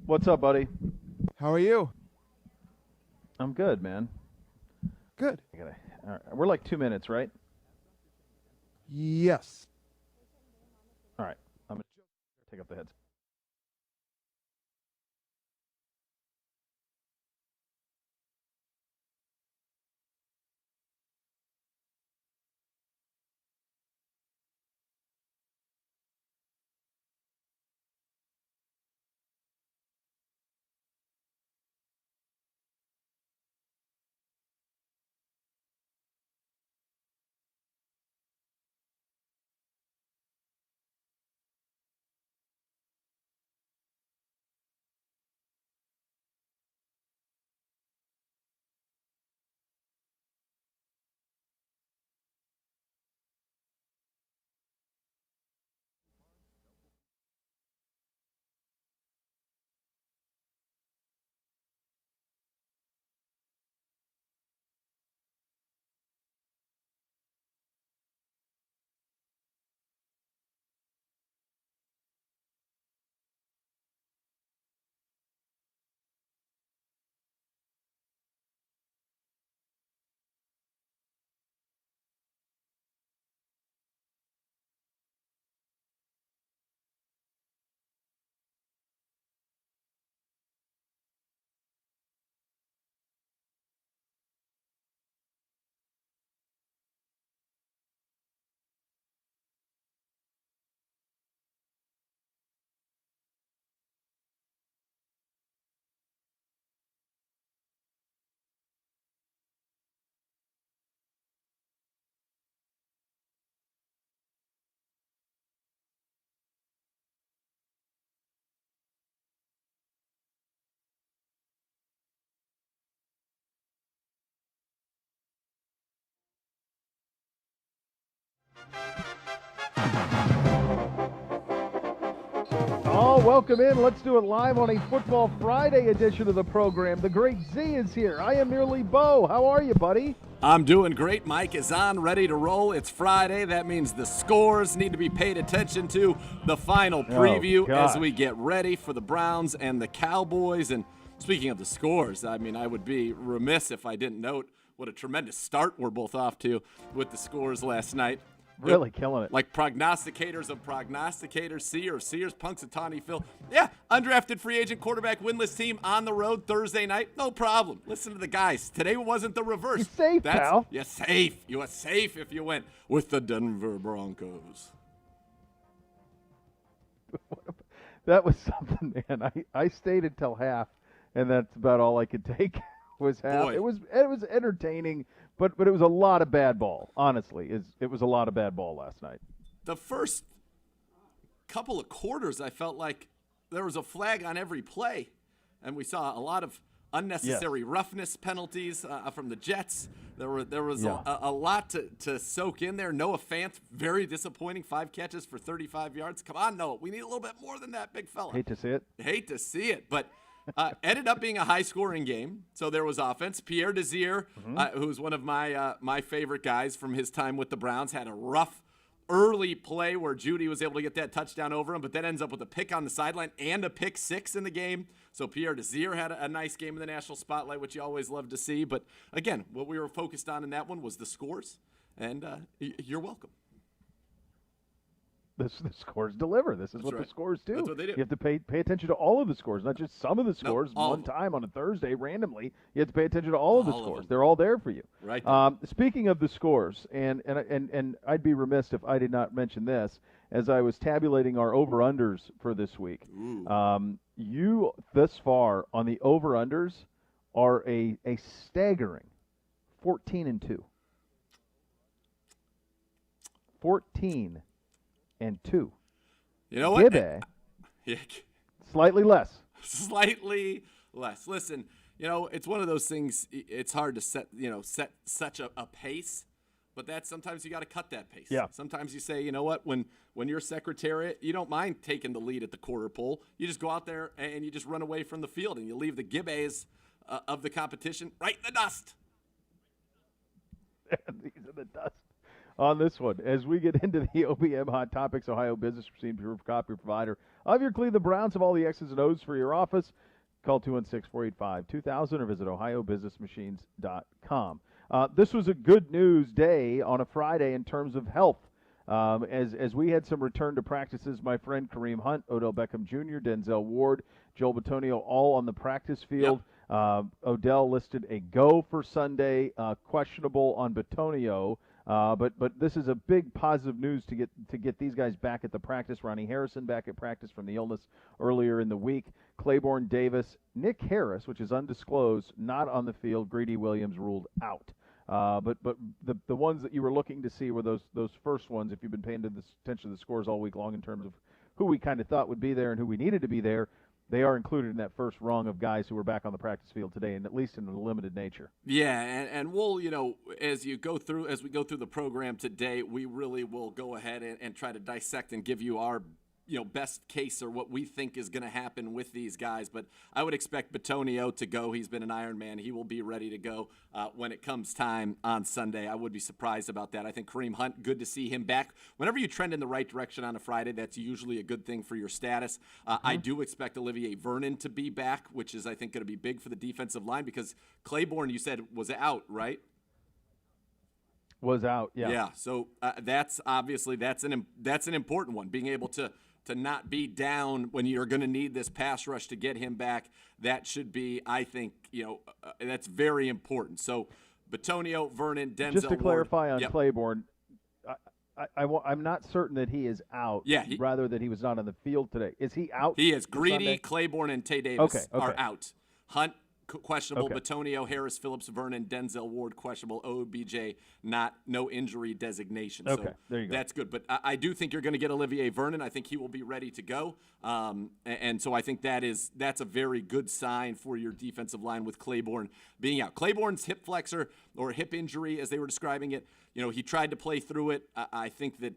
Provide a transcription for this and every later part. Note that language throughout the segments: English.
What's up, buddy? How are you? I'm good, man. Good. All right. We're like 2 minutes, right? Yes. All right. I'm going to take up the heads. Oh, welcome in. Let's do it live on a Football Friday edition of the program. The great Z is here. I am merely Beau. How are you, buddy? I'm doing great. Mike is on, ready to roll. It's Friday. That means the scores need to be paid attention to. The final preview as we get ready for the Browns and the Cowboys. And speaking of the scores, I mean, I would be remiss if I didn't note what a tremendous start we're both off to with the scores last night. Really killing it. Like prognosticators of prognosticators, Sears, Punxsutawney Phil. Yeah, undrafted free agent quarterback winless team on the road Thursday night. No problem. Listen to the guys. Today wasn't the reverse. You're safe, pal. You're safe. You are safe if you went with the Denver Broncos. That was something, man. I stayed until half, and that's about all I could take was half. Boy. It was entertaining. But it was a lot of bad ball, honestly. It was a lot of bad ball last night. The first couple of quarters, I felt like there was a flag on every play, and we saw a lot of unnecessary roughness penalties from the Jets. There was a lot to soak in there. Noah Fant, very disappointing, 5 catches for 35 yards. Come on, Noah. We need a little bit more than that, big fella. Hate to see it. But ended up being a high-scoring game, so there was offense. Pierre Desir, who's one of my favorite guys from his time with the Browns, had a rough early play where Judy was able to get that touchdown over him, but then ends up with a pick on the sideline and a pick 6 in the game. So Pierre Desir had a nice game in the national spotlight, which you always love to see. But, again, what we were focused on in that one was the scores, and you're welcome. The scores deliver. This is what the scores do. That's what they do. You have to pay attention to all of the scores, not just some of the scores. One time on a Thursday, randomly, you have to pay attention to all of the scores. They're all there for you. Right. Speaking of the scores, and I'd be remiss if I did not mention this as I was tabulating our over-unders for this week. You, thus far, on the over-unders, are a staggering 14-2. 14-2. You know what? Gibbe, slightly less. Slightly less. Listen, it's one of those things. It's hard to set such a pace, but sometimes you got to cut that pace. Yeah. Sometimes you say, you know what, when you're secretariat, you don't mind taking the lead at the quarter pole. You just go out there and you just run away from the field and you leave the Gibbes of the competition right in the dust. These are the dust. on this one. As we get into the OBM Hot Topics, Ohio Business Machine copy provider of your Cleveland Browns, of all the X's and O's for your office. Call 216-485-2000 or visit ohiobusinessmachines.com. This was a good news day on a Friday in terms of health. As we had some return to practices, my friend Kareem Hunt, Odell Beckham Jr., Denzel Ward, Joel Bitonio, all on the practice field. Yep. Odell listed a go for Sunday, questionable on Bitonio. But this is a big positive news to get these guys back at the practice. Ronnie Harrison back at practice from the illness earlier in the week. Claiborne Davis, Nick Harris, which is undisclosed, not on the field. Greedy Williams ruled out. But the ones that you were looking to see were those first ones. If you've been paying attention to the scores all week long in terms of who we kind of thought would be there and who we needed to be there, they are included in that first rung of guys who were back on the practice field today, and at least in a limited nature. Yeah, and we'll, as we go through the program today, we really will go ahead and try to dissect and give you our best case or what we think is going to happen with these guys. But I would expect Bitonio to go. He's been an Ironman. He will be ready to go when it comes time on Sunday. I would be surprised about that. I think Kareem Hunt, good to see him back. Whenever you trend in the right direction on a Friday, that's usually a good thing for your status. I do expect Olivier Vernon to be back, which is, I think, going to be big for the defensive line because Claiborne, you said, was out, right? Was out, yeah. Yeah, so that's obviously that's an important one, being able to not be down when you're going to need this pass rush to get him back. That should be, I think, that's very important. So Bitonio, Vernon, Denzel. Just to clarify on Yep. Claiborne, I'm not certain that he is out. Yeah, rather that he was not on the field today. Is he out? He is. Greedy, Sunday? Claiborne, and Tay Davis are out. Hunt, questionable. Okay. Bitonio, Harris, Phillips, Vernon, Denzel Ward, questionable. OBJ, no injury designation. Okay, So there you go. that's good. But I do think you're going to get Olivier Vernon. I think he will be ready to go. And so I think that's a very good sign for your defensive line with Claiborne being out. Claiborne's hip flexor or hip injury, as they were describing it, he tried to play through it. I think that,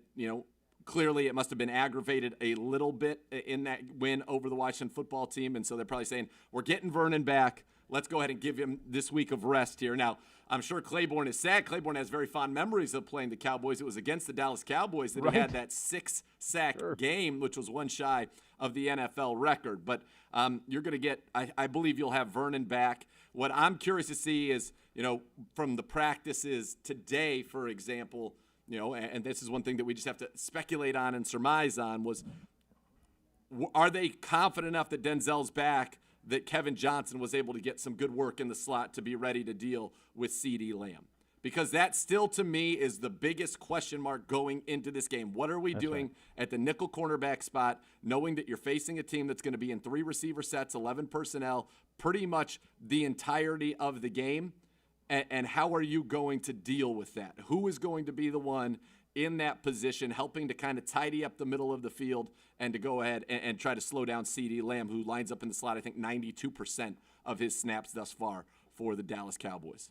clearly it must have been aggravated a little bit in that win over the Washington football team. And so they're probably saying, we're getting Vernon back. Let's go ahead and give him this week of rest here. Now, I'm sure Claiborne is sad. Claiborne has very fond memories of playing the Cowboys. It was against the Dallas Cowboys that he had that 6-sack game, which was one shy of the NFL record. But you're going to get, I believe you'll have Vernon back. What I'm curious to see is, from the practices today, for example, and this is one thing that we just have to speculate on and surmise on, was are they confident enough that Denzel's back that Kevin Johnson was able to get some good work in the slot to be ready to deal with CeeDee Lamb? Because that still, to me, is the biggest question mark going into this game. What are we doing at the nickel cornerback spot, knowing that you're facing a team that's going to be in 3 receiver sets, 11 personnel, pretty much the entirety of the game? And how are you going to deal with that? Who is going to be the one in that position helping to kind of tidy up the middle of the field and to go ahead and try to slow down CeeDee Lamb, who lines up in the slot, I think, 92% of his snaps thus far for the Dallas Cowboys?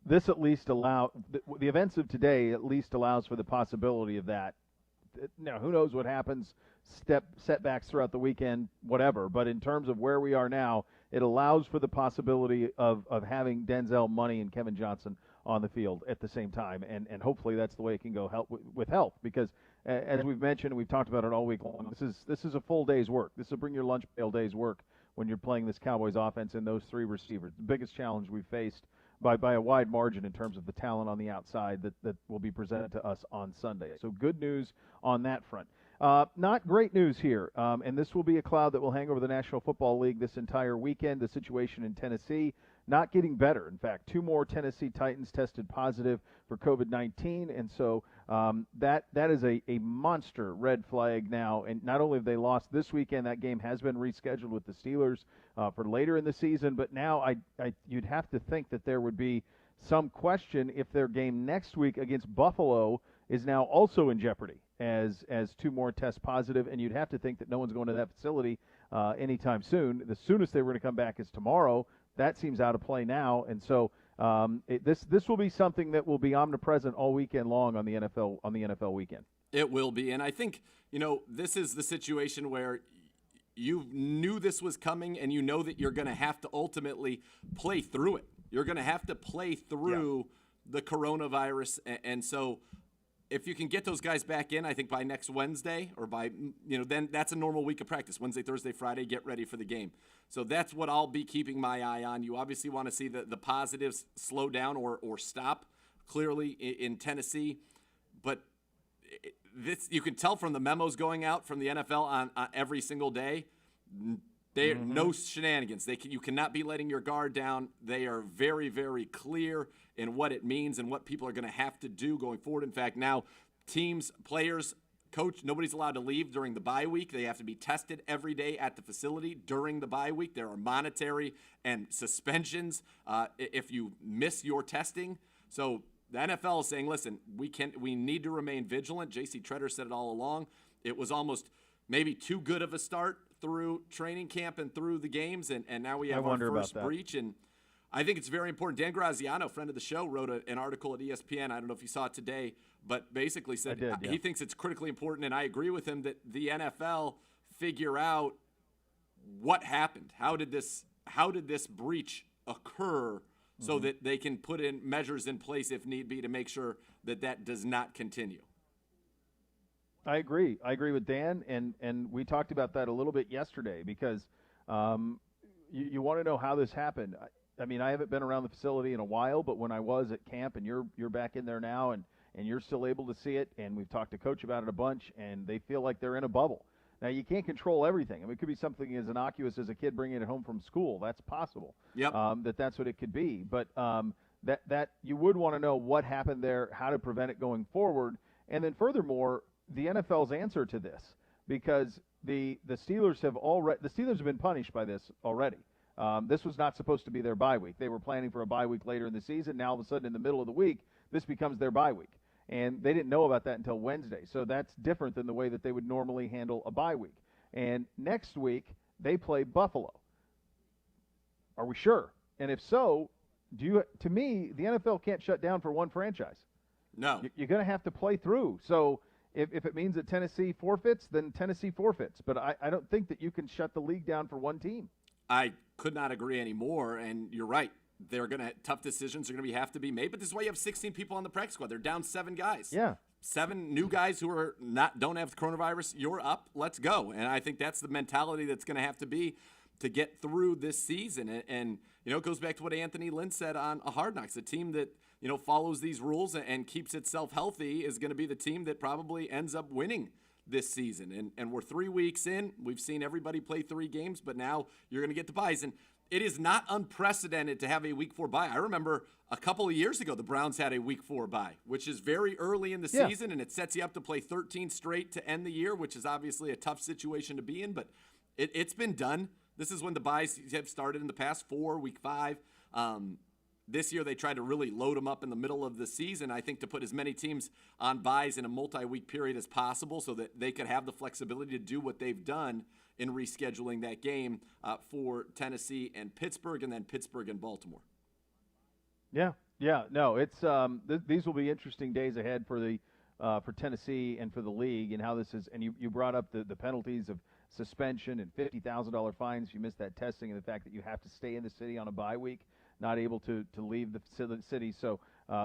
This at least the events of today at least allows for the possibility of that. Now, who knows what happens, setbacks throughout the weekend, whatever. But in terms of where we are now, it allows for the possibility of having Denzel Money and Kevin Johnson on the field at the same time. And hopefully that's the way it can go with health. Because as we've mentioned, and we've talked about it all week long, this is a full day's work. This will bring your lunch pail day's work when you're playing this Cowboys offense and those 3 receivers. The biggest challenge we've faced by a wide margin in terms of the talent on the outside that will be presented to us on Sunday. So good news on that front. Not great news here, and this will be a cloud that will hang over the National Football League this entire weekend. The situation in Tennessee not getting better. In fact, 2 more Tennessee Titans tested positive for COVID-19, and so that is a monster red flag now. And not only have they lost this weekend, that game has been rescheduled with the Steelers for later in the season, but now you'd have to think that there would be some question if their game next week against Buffalo is now also in jeopardy as 2 more test positive, and you'd have to think that no one's going to that facility anytime soon. The soonest they were going to come back is tomorrow. That seems out of play now, and so this will be something that will be omnipresent all weekend long on the NFL weekend. It will be, and I think this is the situation where you knew this was coming, and you know that you're going to have to ultimately play through it. You're going to have to play through the coronavirus. And so if you can get those guys back in, I think by next Wednesday or by, then that's a normal week of practice. Wednesday, Thursday, Friday, get ready for the game. So that's what I'll be keeping my eye on. You obviously want to see the positives slow down or stop clearly in Tennessee. But this, you can tell from the memos going out from the NFL on every single day, no shenanigans. You cannot be letting your guard down. They are very, very clear in what it means and what people are going to have to do going forward. In fact, now teams, players, coach, nobody's allowed to leave during the bye week. They have to be tested every day at the facility during the bye week. There are monetary and suspensions if you miss your testing. So the NFL is saying, listen, we need to remain vigilant. J.C. Treader said it all along. It was almost maybe too good of a start through training camp and through the games, and now we have our first breach. And I think it's very important. Dan Graziano, friend of the show, wrote an article at ESPN. I don't know if you saw it today, but basically said he thinks it's critically important, and I agree with him, that the NFL figure out what happened. How did this breach occur so that they can put in measures in place if need be to make sure that does not continue. I agree with Dan, and we talked about that a little bit yesterday because you want to know how this happened. I mean, I haven't been around the facility in a while, but when I was at camp, and you're back in there now, and you're still able to see it, and we've talked to Coach about it a bunch, and they feel like they're in a bubble. Now, you can't control everything. I mean, it could be something as innocuous as a kid bringing it home from school. That's possible. Yep. That's what it could be. But that you would want to know what happened there, how to prevent it going forward, and then furthermore, the NFL's answer to this, because the Steelers have been punished by this already. This was not supposed to be their bye week. They were planning for a bye week later in the season. Now, all of a sudden, in the middle of the week, this becomes their bye week. And they didn't know about that until Wednesday. So that's different than the way that they would normally handle a bye week. And next week, they play Buffalo. Are we sure? And if so, to me, the NFL can't shut down for one franchise. No. You're going to have to play through. So if it means that Tennessee forfeits, then Tennessee forfeits. But I don't think that you can shut the league down for one team. I could not agree anymore, and you're right. Tough decisions are going to have to be made, but this is why you have 16 people on the practice squad. They're down 7 guys. Yeah. 7 new guys who don't have the coronavirus. You're up. Let's go. And I think that's the mentality that's going to have to be to get through this season. And it goes back to what Anthony Lynn said on a Hard Knocks. A team that, follows these rules and keeps itself healthy is going to be the team that probably ends up winning this season. And we're 3 weeks in. We've seen everybody play 3 games, but now you're going to get the byes. And it is not unprecedented to have a Week 4 bye. I remember a couple of years ago the Browns had a Week 4 bye, which is very early in the season, and it sets you up to play 13 straight to end the year, which is obviously a tough situation to be in, but it's been done. This is when the byes have started in the past 4, Week 5. This year they tried to really load them up in the middle of the season, I think, to put as many teams on byes in a multi-week period as possible so that they could have the flexibility to do what they've done in rescheduling that game for Tennessee and Pittsburgh, and then Pittsburgh and Baltimore. Yeah. No, it's these will be interesting days ahead for Tennessee and for the league, and how this is. And you brought up the penalties of suspension and $50,000 fines if you miss that testing, and the fact that you have to stay in the city on a bye week, not able to leave the city. So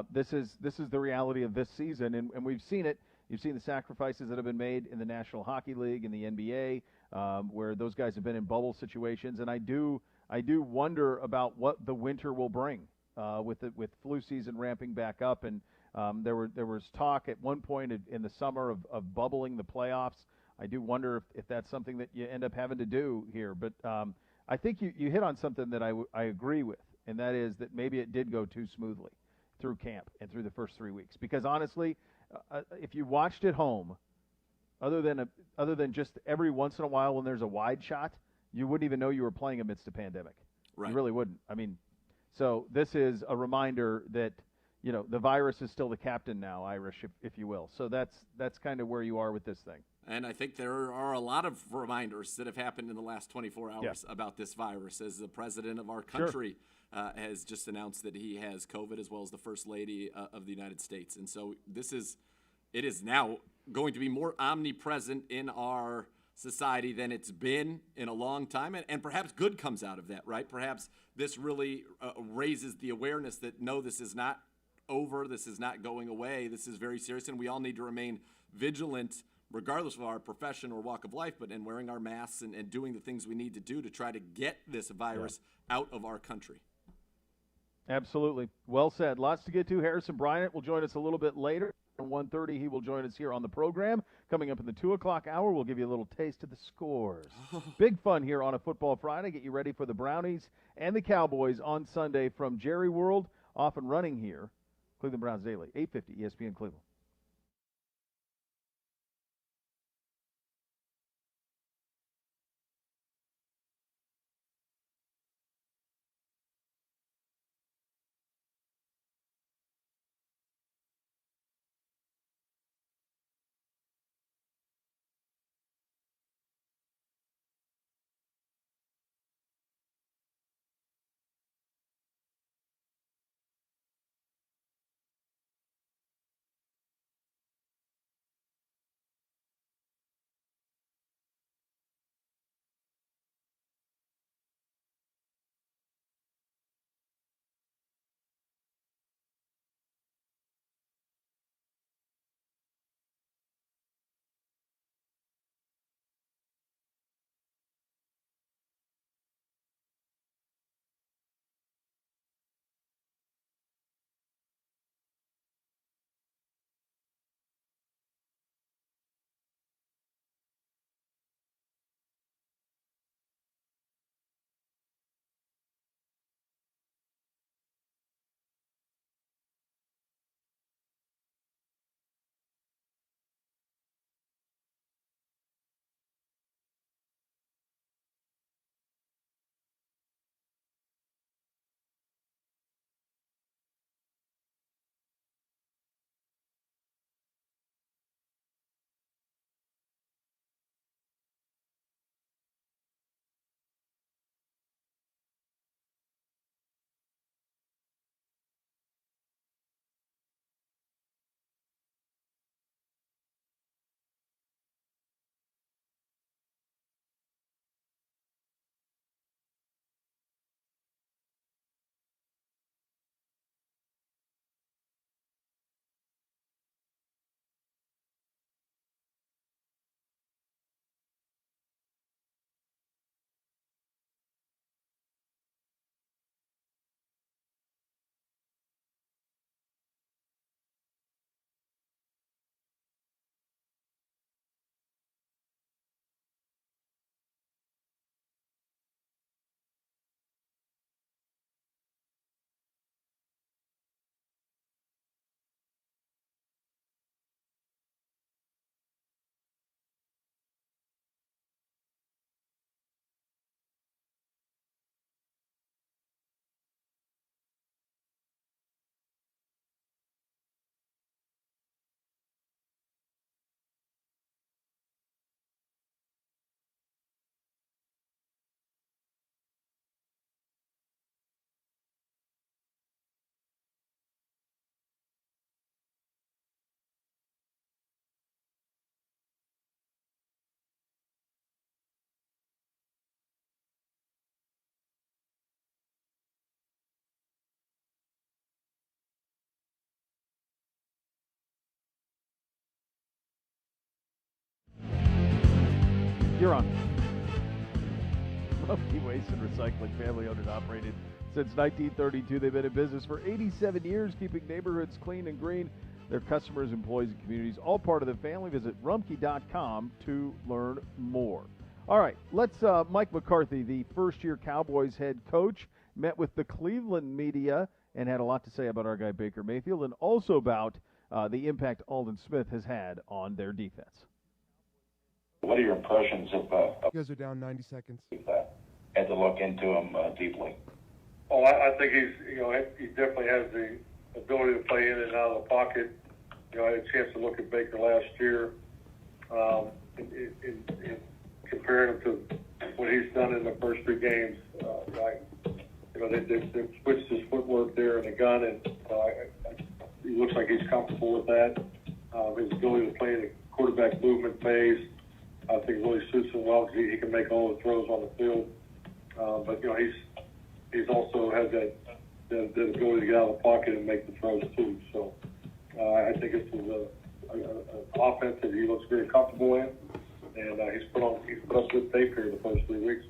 this is the reality of this season, and we've seen it. You've seen the sacrifices that have been made in the National Hockey League and the NBA, where those guys have been in bubble situations, and I do wonder about what the winter will bring with flu season ramping back up, and there was talk at one point in the summer of bubbling the playoffs. I do wonder if that's something that you end up having to do here, but I think you hit on something that I agree with, and that is that maybe it did go too smoothly through camp and through the first 3 weeks, because honestly, if you watched at home, other than just every once in a while when there's a wide shot, you wouldn't even know you were playing amidst a pandemic. Right. You really wouldn't. I mean, so this is a reminder that the virus is still the captain now, Irish, if you will. So that's kind of where you are with this thing. And I think there are a lot of reminders that have happened in the last 24 hours about this virus, as the president of our country has just announced that he has COVID, as well as the First Lady of the United States. And so it is now going to be more omnipresent in our society than it's been in a long time. And perhaps good comes out of that, right? Perhaps this really raises the awareness that, no, this is not over. This is not going away. This is very serious, and we all need to remain vigilant regardless of our profession or walk of life, but in wearing our masks and doing the things we need to do to try to get this virus out of our country. Absolutely. Well said. Lots to get to. Harrison Bryant will join us a little bit later. At 1:30, he will join us here on the program. Coming up in the 2 o'clock hour, we'll give you a little taste of the scores. Big fun here on a Football Friday. Get you ready for the Brownies and the Cowboys on Sunday from Jerry World, off and running here. Cleveland Browns Daily, 850 ESPN Cleveland. You're on. Rumpke Waste and Recycling, family owned and operated since 1932. They've been in business for 87 years, keeping neighborhoods clean and green. Their customers, employees, and communities, all part of the family. Visit rumpke.com to learn more. All right, let's, Mike McCarthy, the first-year Cowboys head coach, met with the Cleveland media and had a lot to say about our guy Baker Mayfield and also about the impact Alden Smith has had on their defense. What are your impressions of You guys are down 90 seconds. that? Had to look into him deeply. Well, I think he definitely has the ability to play in and out of the pocket. I had a chance to look at Baker last year, in comparing him to what he's done in the first three games. They switched his footwork there in the gun, and he looks like he's comfortable with that. His ability to play in the quarterback movement phase, I think, really suits him well because he can make all the throws on the field. But he's also has that the ability to get out of the pocket and make the throws too. So I think this is an offense that he looks very comfortable in, and he's put up good tape here the first 3 weeks.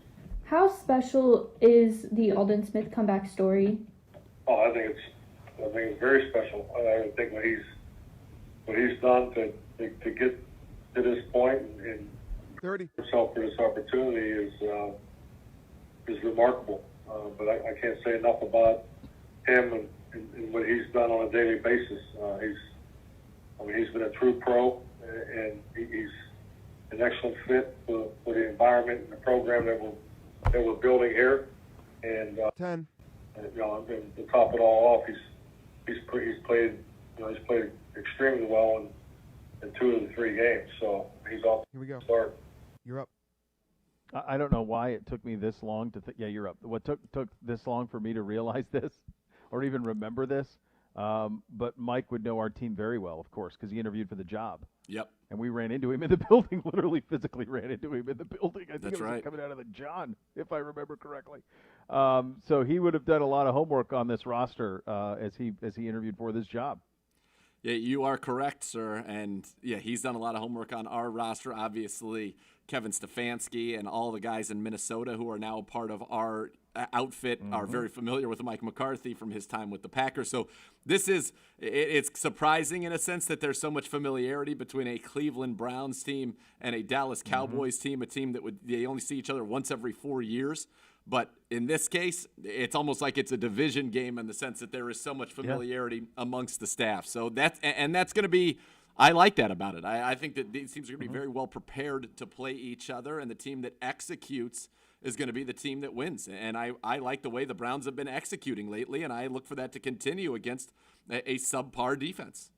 How special is the Alden Smith comeback story? Oh, I think it's very special. I think what he's done to get to this point and 30. himself for this opportunity is remarkable. But I can't say enough about him and what he's done on a daily basis. He's been a true pro, and he's an excellent fit for the environment and the program that we're building here. And 10. and to top it all off, he's played extremely well in 2 of the 3 games. So he's off Here we go. to start. You're up. I don't know why it took me this long to yeah, you're up. What took this long for me to realize this or even remember this? But Mike would know our team very well, of course, because he interviewed for the job. Yep. And we ran into him in the building, literally physically ran into him in the building. I think That's it was right. coming out of the John, if I remember correctly. So he would have done a lot of homework on this roster as he interviewed for this job. Yeah, you are correct, sir. And yeah, he's done a lot of homework on our roster. Obviously, Kevin Stefanski and all the guys in Minnesota who are now a part of our outfit are very familiar with Mike McCarthy from his time with the Packers. So it's surprising in a sense that there's so much familiarity between a Cleveland Browns team and a Dallas Cowboys team, a team that they only see each other once every 4 years. But in this case, it's almost like it's a division game in the sense that there is so much familiarity amongst the staff. So that's going to be, I like that about it. I think that these teams are going to be very well prepared to play each other, and the team that executes is going to be the team that wins. And I like the way the Browns have been executing lately, and I look for that to continue against a subpar defense.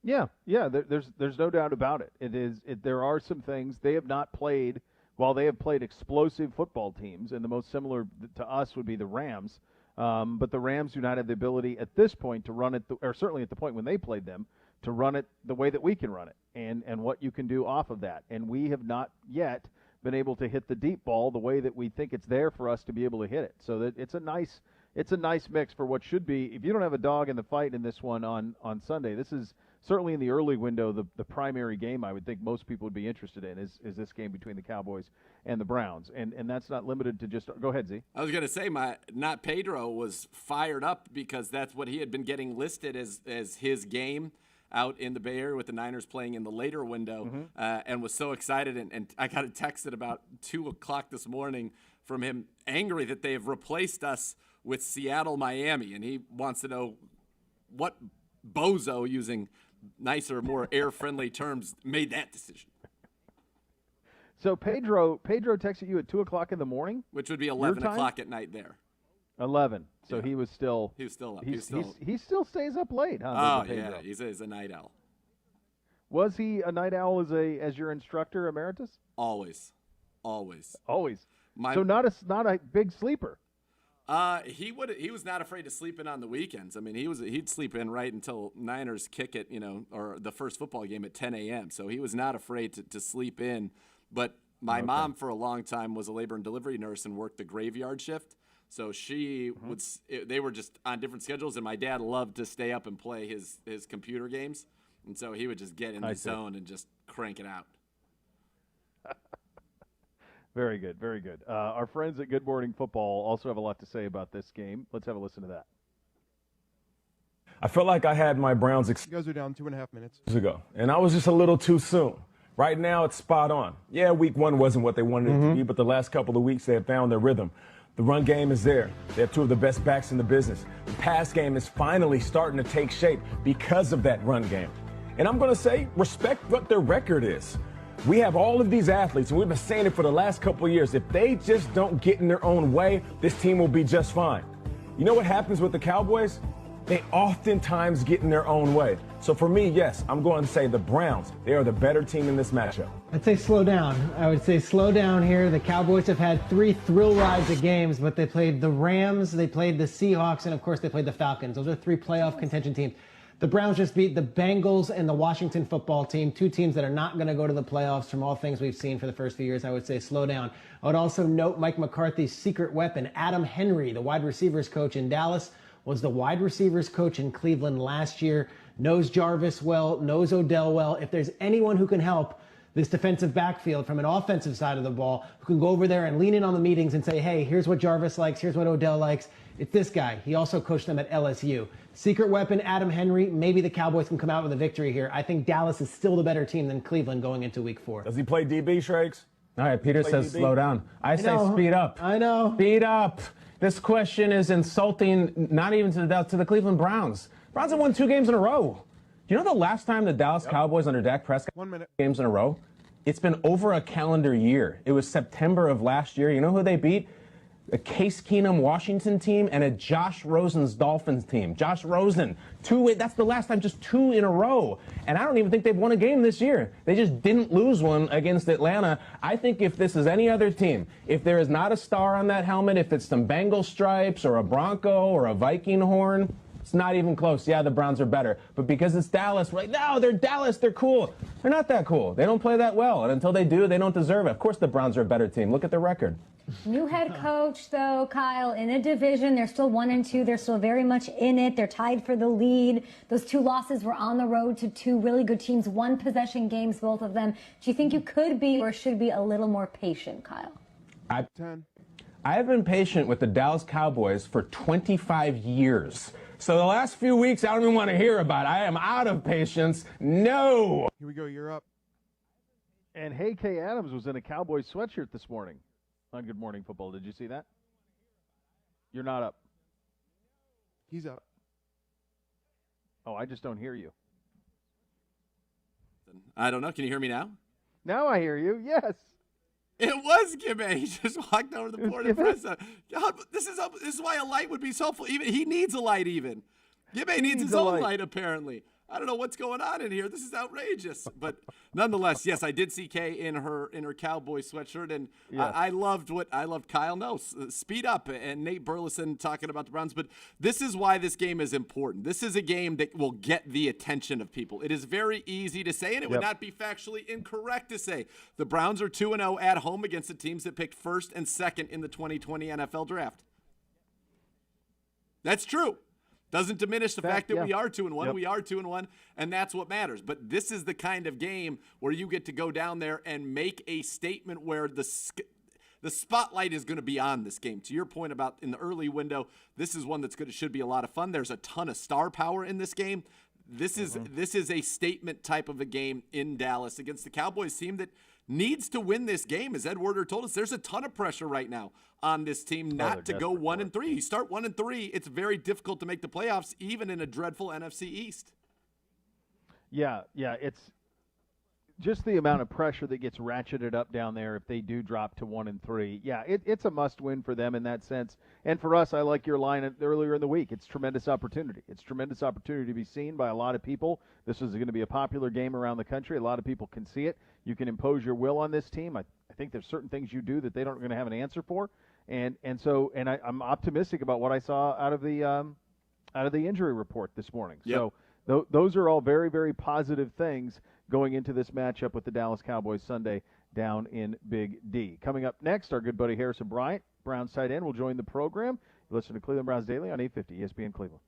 Yeah. There's no doubt about it. There are some things they have not played. While they have played explosive football teams, and the most similar to us would be the Rams, but the Rams do not have the ability at this point to run it, or certainly at the point when they played them, to run it the way that we can run it, and what you can do off of that. And we have not yet been able to hit the deep ball the way that we think it's there for us to be able to hit it. So that it's a nice mix for what should be. If you don't have a dog in the fight in this one on Sunday, this is certainly in the early window, the primary game I would think most people would be interested in is this game between the Cowboys and the Browns. And that's not limited to just – go ahead, Z. I was going to say, not Pedro was fired up because that's what he had been getting listed as his game out in the Bay Area with the Niners playing in the later window and was so excited. And I got a text at about 2 o'clock this morning from him angry that they have replaced us with Seattle, Miami. And he wants to know what bozo using – nicer, more air-friendly terms made that decision. So Pedro texted you at 2 o'clock in the morning? Which would be 11 o'clock at night there. 11. So yeah. He was still up. He still stays up late, huh? Oh, yeah. He's a night owl. Was he a night owl as your instructor emeritus? Always. So not a big sleeper. He was not afraid to sleep in on the weekends. I mean, he'd sleep in right until Niners kick it, or the first football game at 10 a.m. So he was not afraid to sleep in. But my mom for a long time was a labor and delivery nurse and worked the graveyard shift. So they were just on different schedules, and my dad loved to stay up and play his computer games. And so he would just get in the zone and just crank it out. Very good, very good. Our friends at Good Morning Football also have a lot to say about this game. Let's have a listen to that. I felt like I had my Browns You guys are down 2.5 minutes. ago, and I was just a little too soon. Right now, it's spot on. Yeah, week 1 wasn't what they wanted it to be, but the last couple of weeks, they have found their rhythm. The run game is there. They have 2 of the best backs in the business. The pass game is finally starting to take shape because of that run game. And I'm going to say, respect what their record is. We have all of these athletes, and we've been saying it for the last couple of years. If they just don't get in their own way, this team will be just fine. You know what happens with the Cowboys? They oftentimes get in their own way. So for me, yes, I'm going to say the Browns, they are the better team in this matchup. I'd say slow down. I would say slow down here. The Cowboys have had 3 thrill rides of games, but they played the Rams, they played the Seahawks, and of course they played the Falcons. Those are 3 playoff contention teams. The Browns just beat the Bengals and the Washington football team, two teams that are not going to go to the playoffs from all things we've seen for the first few years. I would say slow down. I would also note Mike McCarthy's secret weapon, Adam Henry, the wide receivers coach in Dallas, was the wide receivers coach in Cleveland last year, knows Jarvis well, knows Odell well. If there's anyone who can help this defensive backfield from an offensive side of the ball, who can go over there and lean in on the meetings and say, hey, here's what Jarvis likes, here's what Odell likes, it's this guy. He also coached them at LSU. Secret weapon, Adam Henry. Maybe the Cowboys can come out with a victory here. I think Dallas is still the better team than Cleveland going into week 4. Does he play DB, Shrakes? All right, Peter says slow down. I say speed up. I know. Speed up. This question is insulting, not even to the Cleveland Browns. Browns have won 2 games in a row. Do you know the last time the Dallas Cowboys under Dak Prescott 1 minute. games in a row? It's been over a calendar year. It was September of last year. You know who they beat? A Case Keenum Washington team and a Josh Rosen's Dolphins team. Josh Rosen. That's the last time, just 2 in a row. And I don't even think they've won a game this year. They just didn't lose one against Atlanta. I think if this is any other team, if there is not a star on that helmet, if it's some Bengal stripes or a Bronco or a Viking horn, it's not even close. Yeah, the Browns are better. But because it's Dallas, we're like, no, they're Dallas. They're cool. They're not that cool. They don't play that well. And until they do, they don't deserve it. Of course the Browns are a better team. Look at their record. New head coach, though, Kyle, in a division. They're still 1-2. They're still very much in it. They're tied for the lead. Those 2 losses were on the road to 2 really good teams, 1-possession games, both of them. Do you think you could be or should be a little more patient, Kyle? 10. I have been patient with the Dallas Cowboys for 25 years. So the last few weeks, I don't even want to hear about it. I am out of patience. No. Here we go. You're up. And Hey K. Adams was in a Cowboys sweatshirt this morning on Good Morning Football. Did you see that? You're not up. He's up. Oh, I just don't hear you. I don't know. Can you hear me now? Now I hear you. Yes. It was Gibbe. He just walked over the board and pressed it. God, this is why a light would be so helpful. Even he needs a light. Even Gibbe needs his own light. Apparently, I don't know what's going on in here. This is outrageous. But nonetheless, yes, I did see Kay in her Cowboy sweatshirt, and yes. I loved Kyle knows. Speed up, and Nate Burleson talking about the Browns. But this is why this game is important. This is a game that will get the attention of people. It is very easy to say, and it would not be factually incorrect to say the Browns are 2-0 at home against the teams that picked first and second in the 2020 NFL Draft. That's true. Doesn't diminish the fact that we are 2-1. Yep. We are 2-1, and that's what matters. But this is the kind of game where you get to go down there and make a statement where the spotlight is going to be on this game. To your point about in the early window, this is one that's should be a lot of fun. There's a ton of star power in this game. This is a statement type of a game in Dallas against the Cowboys team that needs to win this game. As Ed Werder told us, there's a ton of pressure right now on this team not to go 1-3. You start 1-3, it's very difficult to make the playoffs, even in a dreadful NFC East. Yeah, it's just the amount of pressure that gets ratcheted up down there if they do drop to 1-3. Yeah, it's a must-win for them in that sense. And for us, I like your line earlier in the week. It's tremendous opportunity. It's tremendous opportunity to be seen by a lot of people. This is going to be a popular game around the country. A lot of people can see it. You can impose your will on this team. I think there's certain things you do that they don't going to have an answer for. And I'm optimistic about what I saw out of the injury report this morning. Yep. So those are all very, very positive things going into this matchup with the Dallas Cowboys Sunday down in Big D. Coming up next, our good buddy Harrison Bryant, Browns tight end, will join the program. You listen to Cleveland Browns Daily on 850 ESPN Cleveland.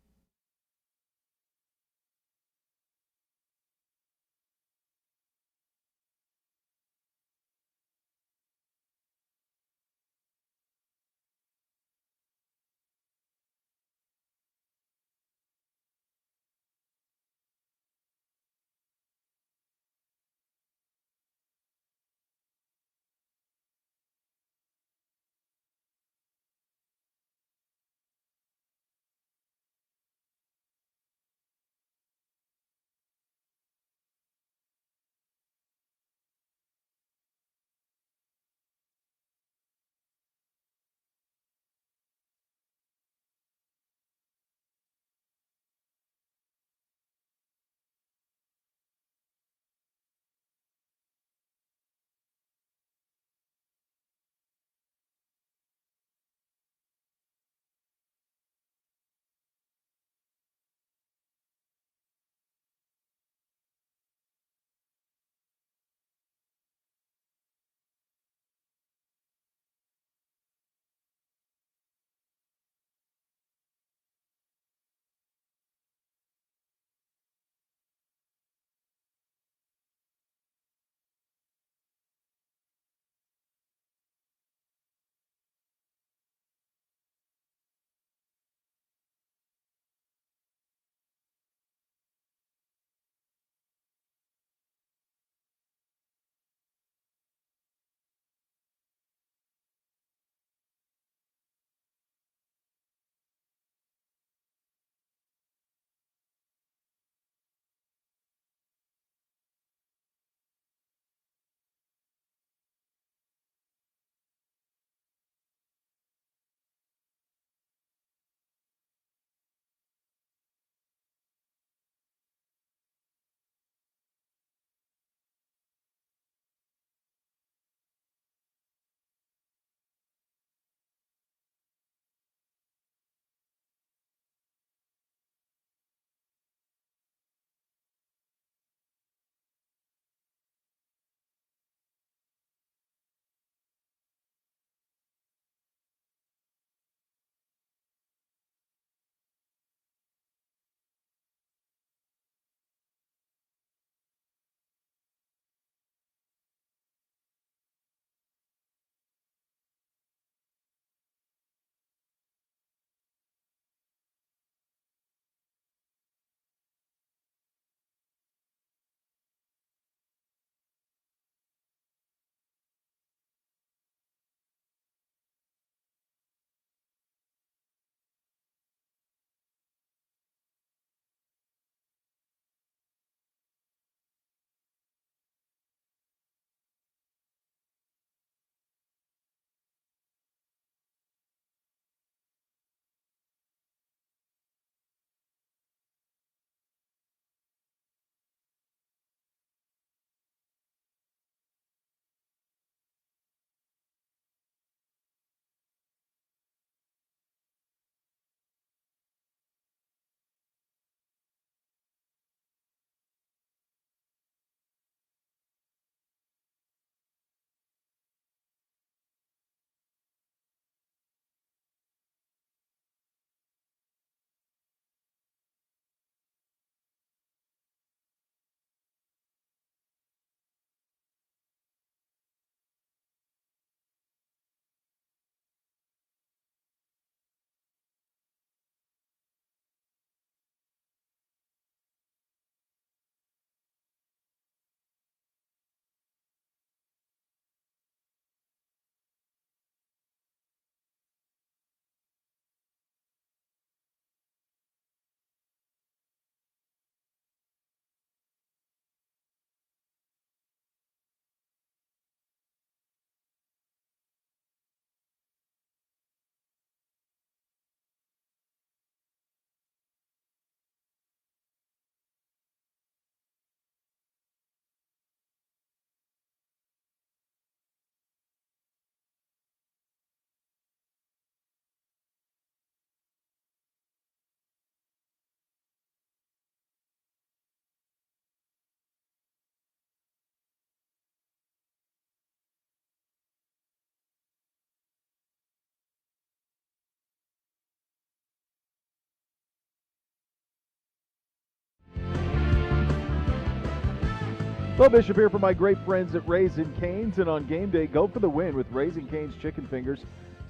Beau Bishop here for my great friends at Raising Cane's, and on game day, go for the win with Raising Cane's chicken fingers.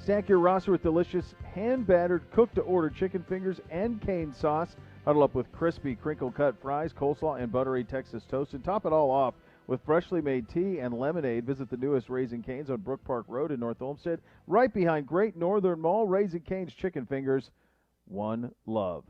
Stack your roster with delicious, hand-battered, cooked-to-order chicken fingers and cane sauce. Huddle up with crispy, crinkle-cut fries, coleslaw, and buttery Texas toast, and top it all off with freshly made tea and lemonade. Visit the newest Raising Cane's on Brook Park Road in North Olmsted, right behind Great Northern Mall. Raising Cane's chicken fingers, one love.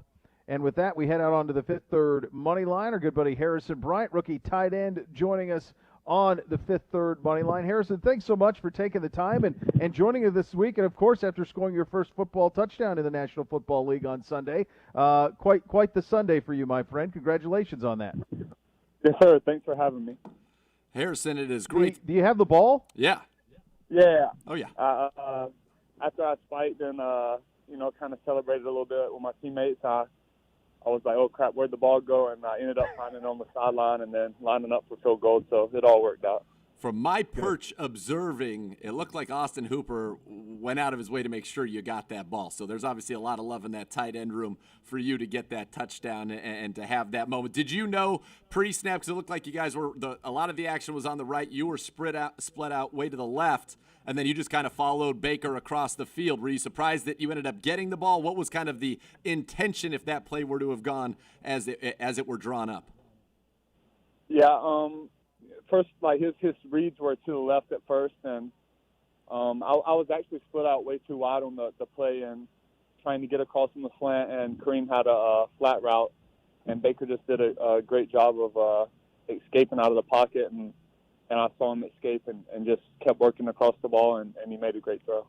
And with that, we head out onto the Fifth Third money line. Our good buddy Harrison Bryant, rookie tight end, joining us on the Fifth Third money line. Harrison, thanks so much for taking the time and joining us this week. And of course, after scoring your first football touchdown in the National Football League on Sunday, quite the Sunday for you, my friend. Congratulations on that. Yes, sir. Thanks for having me. Harrison, it is great. Do you have the ball? Yeah. Yeah. Oh yeah. After I spiked and kind of celebrated a little bit with my teammates, I was like, oh, crap, where'd the ball go? And I ended up finding it on the sideline and then lining up for field goal, so it all worked out. From my perch observing, it looked like Austin Hooper went out of his way to make sure you got that ball. So there's obviously a lot of love in that tight end room for you to get that touchdown and to have that moment. Did you know pre-snap, because it looked like you guys were a lot of the action was on the right, you were split out way to the left, and then you just kind of followed Baker across the field. Were you surprised that you ended up getting the ball? What was kind of the intention if that play were to have gone as it were drawn up? Yeah, first, like his reads were to the left at first, and I was actually split out way too wide on the play and trying to get across on the slant, and Kareem had a flat route, and Baker just did a great job of escaping out of the pocket, and I saw him escape and just kept working across the ball, and he made a great throw.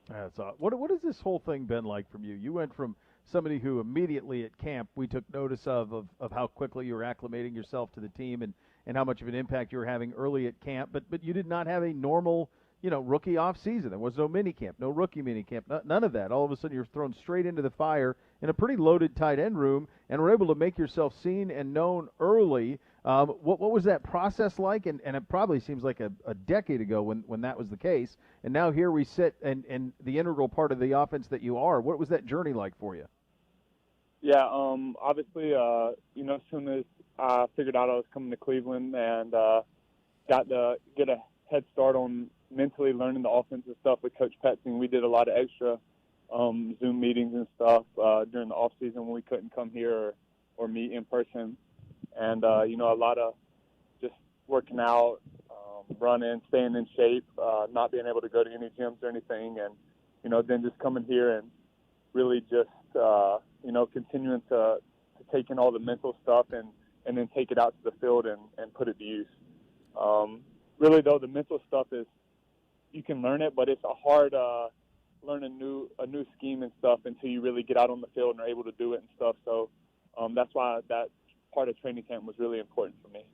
That's awesome. What has this whole thing been like from you? You went from somebody who immediately at camp we took notice of how quickly you were acclimating yourself to the team and how much of an impact you were having early at camp, but you did not have a normal, rookie off season. There was no mini camp, no rookie mini camp, none of that. All of a sudden you're thrown straight into the fire in a pretty loaded tight end room and were able to make yourself seen and known early. What was that process like? And it probably seems like a decade ago when that was the case. And now here we sit and the integral part of the offense that you are. What was that journey like for you? Yeah, obviously, as soon as I figured out I was coming to Cleveland and got to get a head start on mentally learning the offensive stuff with Coach Petzing, we did a lot of extra Zoom meetings and stuff during the off season when we couldn't come here or meet in person. And, a lot of just working out, running, staying in shape, not being able to go to any gyms or anything. And, then just coming here and really just, continuing to take in all the mental stuff and then take it out to the field and put it to use. Really, though, the mental stuff is, you can learn it, but it's a hard learn a new scheme and stuff until you really get out on the field and are able to do it and stuff. So that's why that part of training camp was really important for me.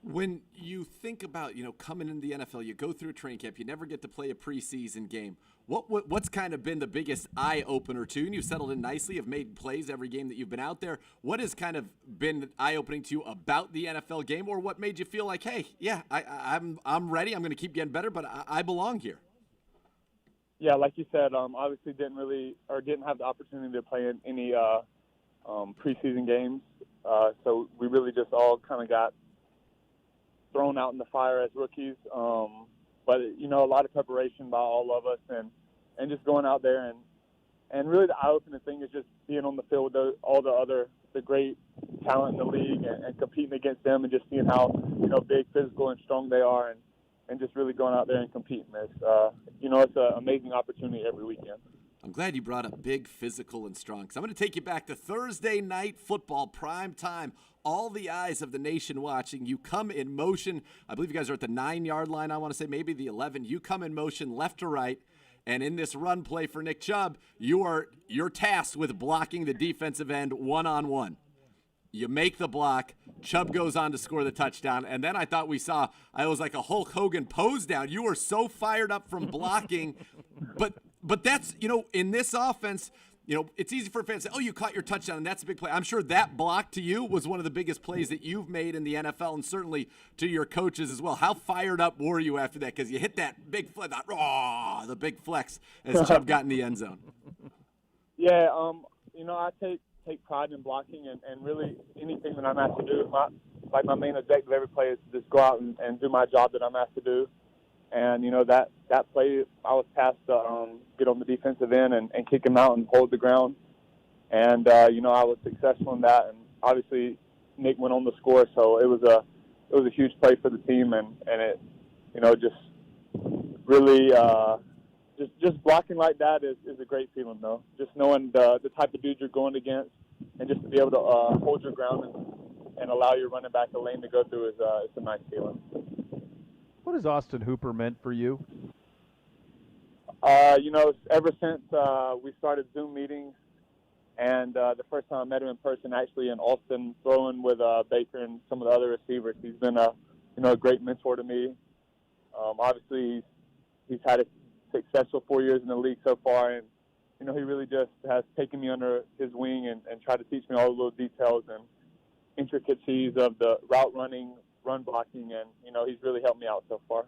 When you think about, coming into the NFL, you go through a training camp, you never get to play a preseason game. What's kind of been the biggest eye-opener to you? And you've settled in nicely, have made plays every game that you've been out there. What has kind of been eye-opening to you about the NFL game, or what made you feel like, hey, yeah, I'm ready, I'm going to keep getting better, but I belong here? Yeah, like you said, obviously didn't have the opportunity to play in any preseason games. So we really just all kind of got thrown out in the fire as rookies. But, a lot of preparation by all of us and just going out there. And really the eye-opening thing is just being on the field with all the great talent in the league and competing against them and just seeing how, big, physical, and strong they are and just really going out there and competing. It's an amazing opportunity every weekend. I'm glad you brought up big, physical, and strong, because I'm going to take you back to Thursday night football, prime time. All the eyes of the nation watching. You come in motion. I believe you guys are at the 9-yard line, I want to say, maybe the 11. You come in motion left to right, and in this run play for Nick Chubb, you're tasked with blocking the defensive end one-on-one. You make the block. Chubb goes on to score the touchdown. And then I thought I was like a Hulk Hogan pose down. You were so fired up from blocking. But that's, in this offense, it's easy for fans to say, oh, you caught your touchdown, and that's a big play. I'm sure that block to you was one of the biggest plays that you've made in the NFL, and certainly to your coaches as well. How fired up were you after that? Because you hit that big flex, the big flex as Chubb got in the end zone. Yeah, I take pride in blocking and really anything that I'm asked to do. like my main objective every play is to just go out and do my job that I'm asked to do. And, you know, that play, I was tasked to get on the defensive end and kick him out and hold the ground. And, you know, I was successful in that. And obviously Nick went on to score, so it was a huge play for the team. And it, you know, just really just blocking like that is a great feeling, though. Just knowing the type of dude you're going against and just to be able to hold your ground and allow your running back a lane to go through is a nice feeling. What has Austin Hooper meant for you? You know, ever since we started Zoom meetings and the first time I met him in person actually in Austin throwing with Baker and some of the other receivers, he's been a great mentor to me. Obviously, he's had a successful 4 years in the league so far, and, you know, he really just has taken me under his wing and tried to teach me all the little details and intricacies of the route running, run blocking, and, you know, he's really helped me out so far.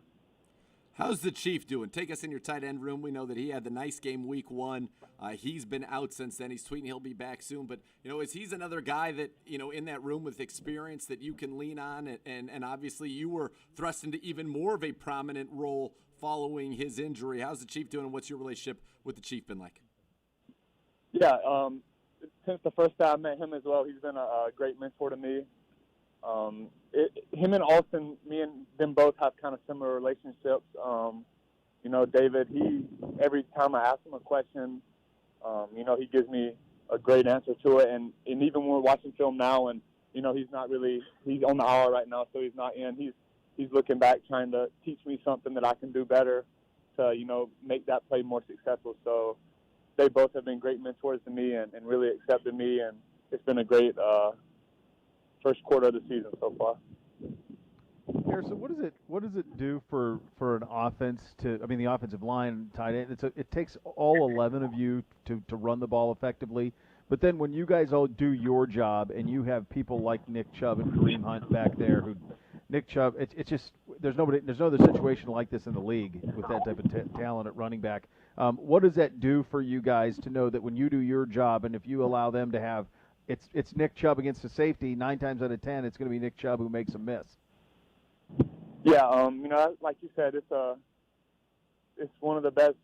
How's the Chief doing? Take us in your tight end room. We know that he had the nice game week 1. He's been out since then. He's tweeting he'll be back soon. But, you know, he's another guy that, you know, in that room with experience that you can lean on. And obviously you were thrust into even more of a prominent role following his injury. How's the Chief doing, and what's your relationship with the Chief been like? Yeah, since the first time I met him as well, he's been a great mentor to me. Him and Austin, me and them both have kind of similar relationships. You know, David, every time I ask him a question, you know, he gives me a great answer to it. And even when we're watching film now and, you know, he's on the IR right now, so he's not in. He's looking back trying to teach me something that I can do better to, you know, make that play more successful. So they both have been great mentors to me and really accepted me. And it's been a great first quarter of the season so far. Harrison, what does it do for an offense the offensive line, tight end? It takes all 11 of you to run the ball effectively. But then when you guys all do your job and you have people like Nick Chubb and Kareem Hunt back there, Nick Chubb, it's just there's no other situation like this in the league with that type of talent at running back. What does that do for you guys to know that when you do your job and if you allow them to have it's Nick Chubb against the safety, 9 times out of 10 it's going to be Nick Chubb who makes a miss? Yeah, you know, like you said, it's one of the best,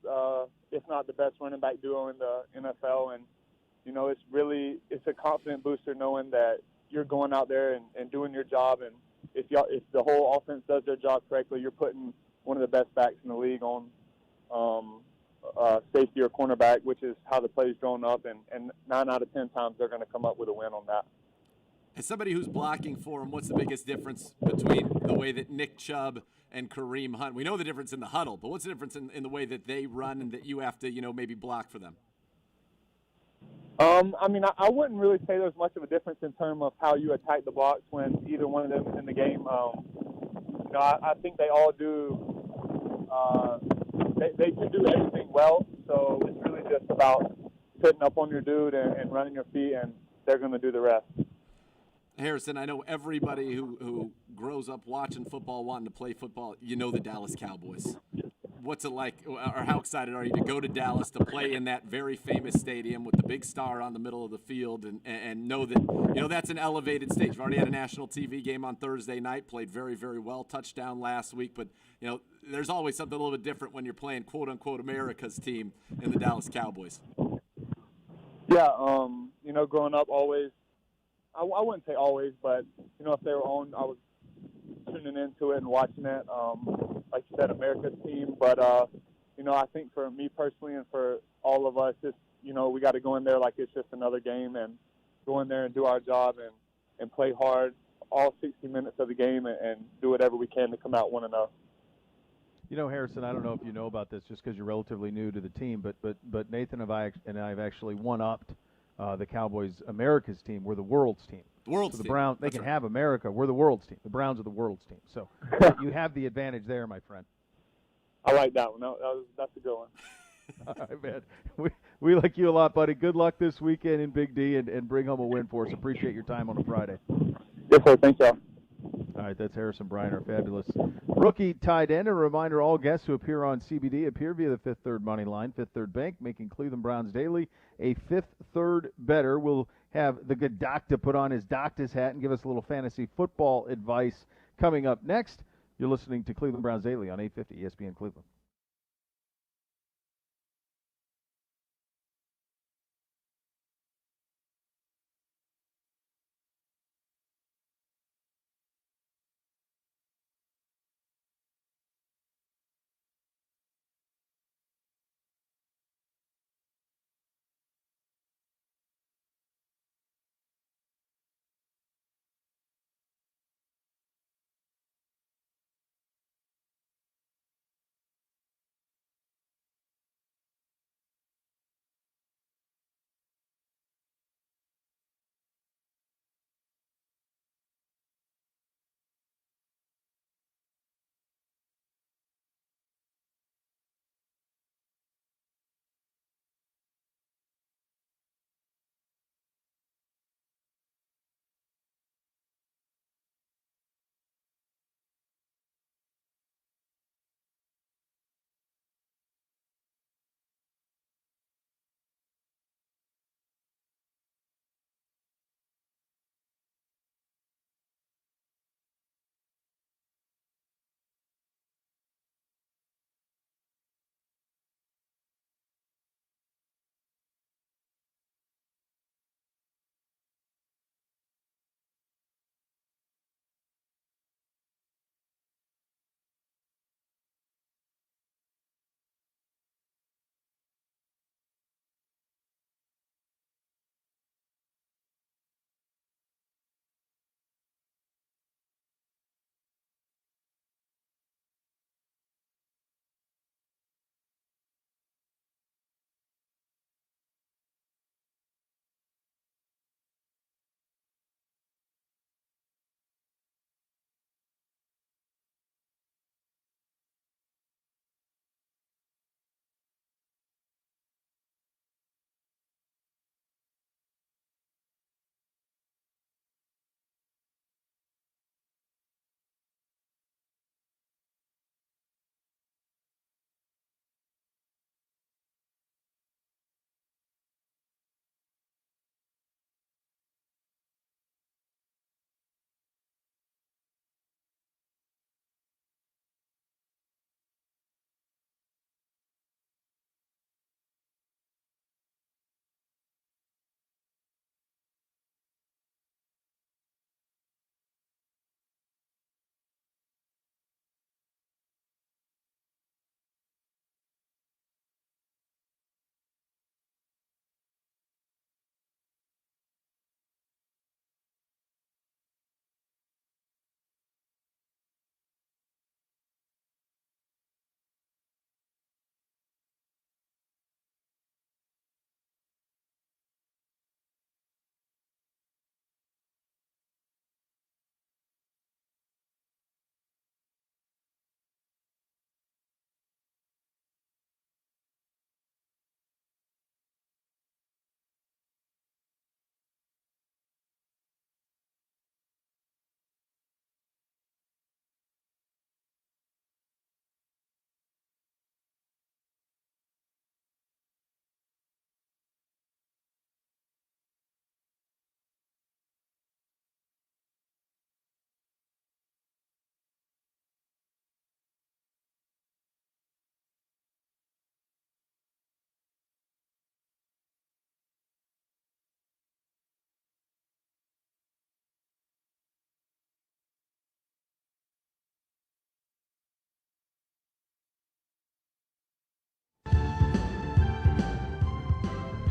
if not the best, running back duo in the NFL, and you know, it's a confident booster knowing that you're going out there and doing your job, and if the whole offense does their job correctly, you're putting one of the best backs in the league on safety or cornerback, which is how the play's drawn up, and 9 out of 10 times they're going to come up with a win on that. As somebody who's blocking for him, what's the biggest difference between the way that Nick Chubb and Kareem Hunt? We know the difference in the huddle, but what's the difference in the way that they run and that you have to, you know, maybe block for them? I mean, I wouldn't really say there's much of a difference in terms of how you attack the blocks when either one of them is in the game. You know, I think they all do. They can do everything well, so it's really just about sitting up on your dude and running your feet, and they're going to do the rest. Harrison, I know everybody who grows up watching football, wanting to play football, you know the Dallas Cowboys. What's it like, or how excited are you to go to Dallas to play in that very famous stadium with the big star on the middle of the field and know that, you know, that's an elevated stage? You've already had a national TV game on Thursday night, played very, very well, touchdown last week, but, you know, there's always something a little bit different when you're playing, quote-unquote, America's team in the Dallas Cowboys. Yeah, you know, growing up always, I wouldn't say always, but, you know, if they were on, I was tuning into it and watching it. Like you said, America's team. But, you know, I think for me personally and for all of us, it's, you know, we got to go in there like it's just another game and go in there and do our job and play hard all 60 minutes of the game and do whatever we can to come out 1-0. You know, Harrison, I don't know if you know about this just because you're relatively new to the team, but Nathan and I have actually one-upped the Cowboys' America's team. We're the world's team. The world's so the team. Browns, they That's can right. have America. We're the world's team. The Browns are the world's team. So you have the advantage there, my friend. I like that one. That's a good one. All right, man. We like you a lot, buddy. Good luck this weekend in Big D and bring home a win for us. Appreciate your time on a Friday. Yes, sir. Thank y'all. All right, that's Harrison Bryant, our fabulous rookie tight end. A reminder, all guests who appear on CBD appear via the Fifth Third Money Line. Fifth Third Bank, making Cleveland Browns daily a Fifth Third better. We'll have the good doctor put on his doctor's hat and give us a little fantasy football advice coming up next. You're listening to Cleveland Browns Daily on 850 ESPN Cleveland.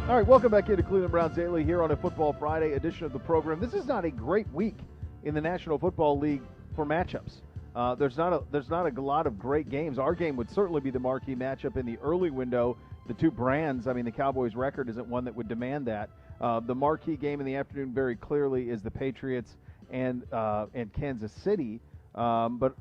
All right, welcome back into Cleveland Browns Daily here on a Football Friday edition of the program. This is not a great week in the National Football League for matchups. There's not a lot of great games. Our game would certainly be the marquee matchup in the early window. The two brands, I mean, the Cowboys' record isn't one that would demand that. The marquee game in the afternoon very clearly is the Patriots and Kansas City. But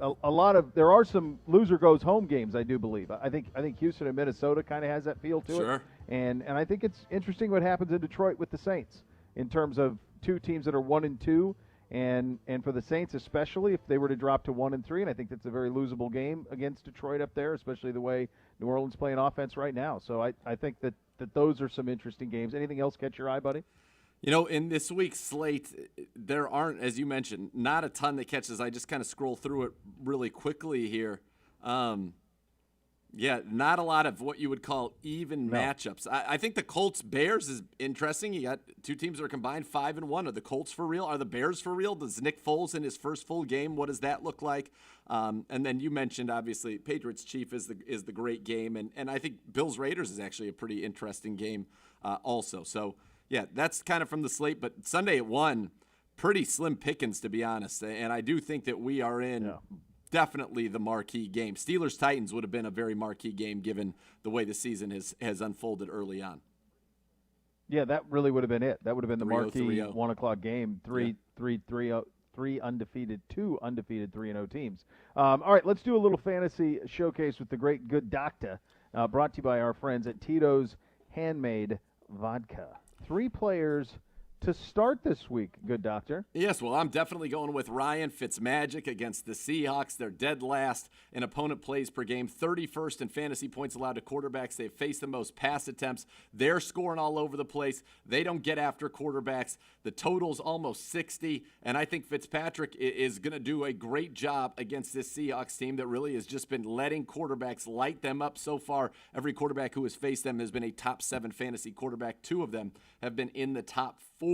there are some loser goes home games, I do believe. I think Houston and Minnesota kind of has that feel to it. And I think it's interesting what happens in Detroit with the Saints in terms of two teams that are 1-2, and for the Saints especially, if they were to drop to 1-3, and I think that's a very losable game against Detroit up there, especially the way New Orleans playing offense right now. So I think that those are some interesting games. Anything else catch your eye, buddy? You know, in this week's slate, there aren't, as you mentioned, not a ton that catches. I just kind of scroll through it really quickly here. Yeah, not a lot of what you would call even matchups. I think the Colts-Bears is interesting. You got two teams that are combined 5-1. Are the Colts for real? Are the Bears for real? Does Nick Foles in his first full game, what does that look like? And then you mentioned, obviously, Patriots-Chiefs is the great game. And I think Bills-Raiders is actually a pretty interesting game also. So, yeah, that's kind of from the slate. But Sunday at 1, pretty slim pickings, to be honest. And I do think that we are in definitely the marquee game. Steelers-Titans would have been a very marquee game given the way the season has unfolded early on. Yeah, that really would have been it. That would have been the marquee 1 o'clock game. Three undefeated, 2 undefeated 3-0 teams. All right, let's do a little fantasy showcase with the great good doctor, brought to you by our friends at Tito's Handmade Vodka. 3 players to start this week, good doctor. Yes, well, I'm definitely going with Ryan Fitzmagic against the Seahawks. They're dead last in opponent plays per game, 31st in fantasy points allowed to quarterbacks. They've faced the most pass attempts. They're scoring all over the place. They don't get after quarterbacks. The total's almost 60, and I think Fitzpatrick is going to do a great job against this Seahawks team that really has just been letting quarterbacks light them up so far. Every quarterback who has faced them has been a top 7 fantasy quarterback. 2 of them have been in the top 4.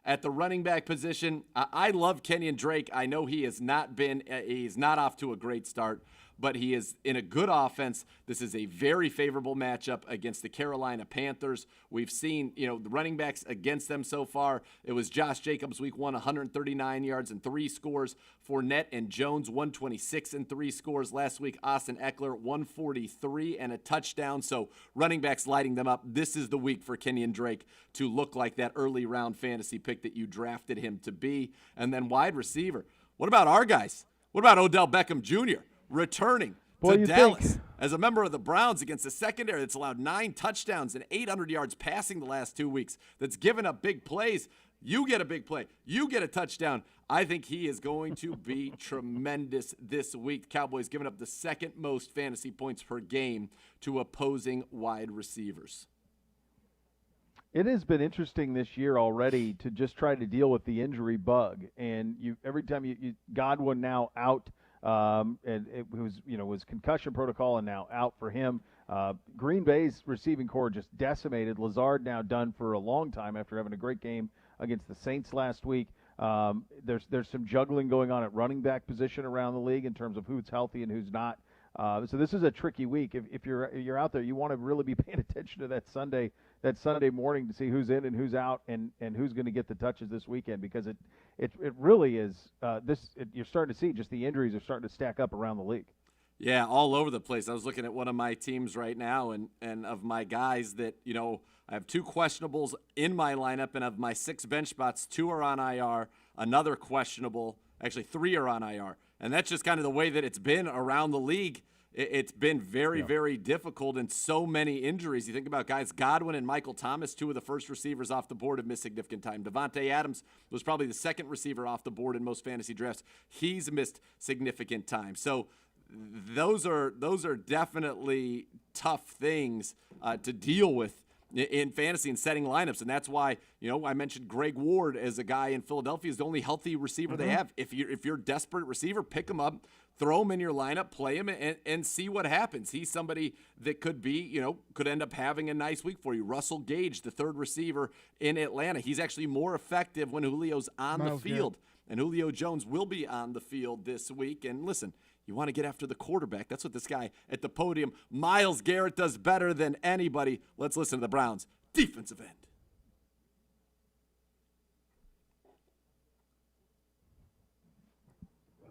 At the running back position, I love Kenyon Drake. I know he has not been, he's not off to a great start, but he is in a good offense. This is a very favorable matchup against the Carolina Panthers. We've seen, the running backs against them so far. It was Josh Jacobs week 1, 139 yards and 3 scores. Fournette and Jones, 126 and 3 scores. Last week, Austin Eckler, 143 and a touchdown. So running backs lighting them up. This is the week for Kenyon Drake to look like that early round fantasy pick that you drafted him to be. And then wide receiver. What about our guys? What about Odell Beckham Jr.? Returning to Dallas as a member of the Browns against a secondary that's allowed 9 touchdowns and 800 yards passing the last 2 weeks, that's given up big plays. You get a big play. You get a touchdown. I think he is going to be tremendous this week. Cowboys giving up the 2nd most fantasy points per game to opposing wide receivers. It has been interesting this year already to just try to deal with the injury bug. And every time you Godwin now out, and it was concussion protocol and now out for him. Green Bay's receiving core just decimated. Lazard now done for a long time after having a great game against the Saints last week. There's some juggling going on at running back position around the league in terms of who's healthy and who's not. So this is a tricky week. If you're out there, you want to really be paying attention to that Sunday morning to see who's in and who's out and who's going to get the touches this weekend, because it really is you're starting to see just the injuries are starting to stack up around the league. Yeah, all over the place. I was looking at one of my teams right now, and of my guys that, I have 2 questionables in my lineup, and of my 6 bench spots, 2 are on IR, another questionable, actually 3 are on IR. And that's just kind of the way that it's been around the league. It's been very, very difficult, and so many injuries. You think about guys, Godwin and Michael Thomas, 2 of the first receivers off the board, have missed significant time. Devontae Adams was probably the 2nd receiver off the board in most fantasy drafts. He's missed significant time. So those are definitely tough things to deal with in fantasy and setting lineups. And that's why, I mentioned Greg Ward as a guy in Philadelphia is the only healthy receiver they have. If you're a desperate receiver, pick him up, throw him in your lineup, play him, and see what happens. He's somebody that could be, could end up having a nice week for you. Russell Gage, the 3rd receiver in Atlanta. He's actually more effective when Julio's on the field. And Julio Jones will be on the field this week. And listen, you want to get after the quarterback. That's what this guy at the podium, Myles Garrett, does better than anybody. Let's listen to the Browns' defensive end.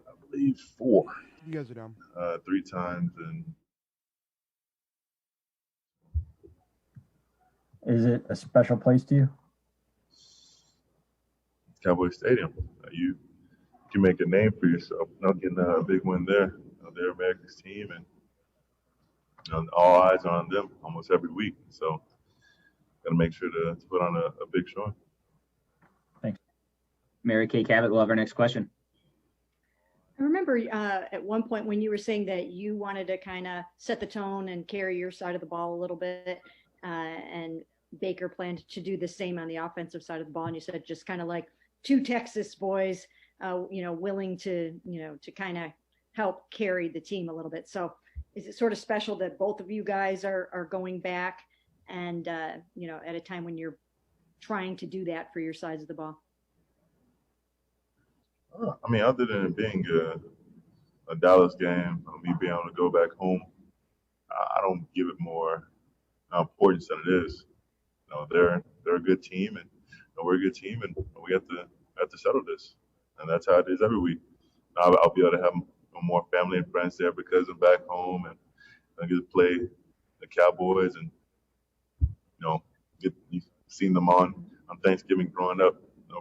I believe 4. You guys are down. 3 times. And is it a special place to you? Cowboy Stadium. You can make a name for yourself. Getting a big win there. They're America's team, and all eyes are on them almost every week. So, got to make sure to put on a big showing. Thanks. Mary Kay Cabot will have our next question. I remember at one point when you were saying that you wanted to kind of set the tone and carry your side of the ball a little bit, and Baker planned to do the same on the offensive side of the ball. And you said just kind of like two Texas boys, willing to, to kind of help carry the team a little bit. So is it sort of special that both of you guys are going back and, at a time when you're trying to do that for your sides of the ball? I mean, other than it being a Dallas game, me being able to go back home, I don't give it more importance than it is. They're a good team, and we're a good team, and we have to settle this, and that's how it is every week. I'll be able to have more family and friends there because I'm back home, and I get to play the Cowboys, and you've seen them on Thanksgiving growing up,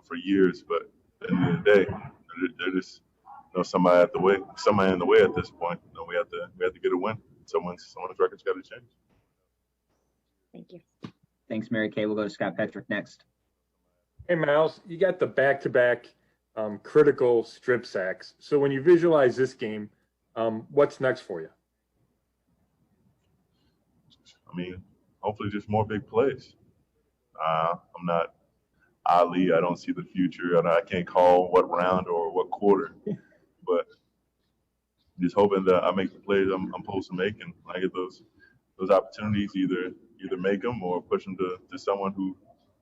for years. But at the end of the day, they're just somebody in the way at this point. We have to get a win. Someone's record's got to change. Thank you. Thanks, Mary Kay. We'll go to Scott Petrick next. Hey, Miles, you got the back-to-back critical strip sacks. So when you visualize this game, what's next for you? I mean, hopefully just more big plays. I'm not Ali. I don't see the future. I can't call what round or what quarter, but just hoping that I make the plays I'm supposed to make, and I get those opportunities, either make them or push them to someone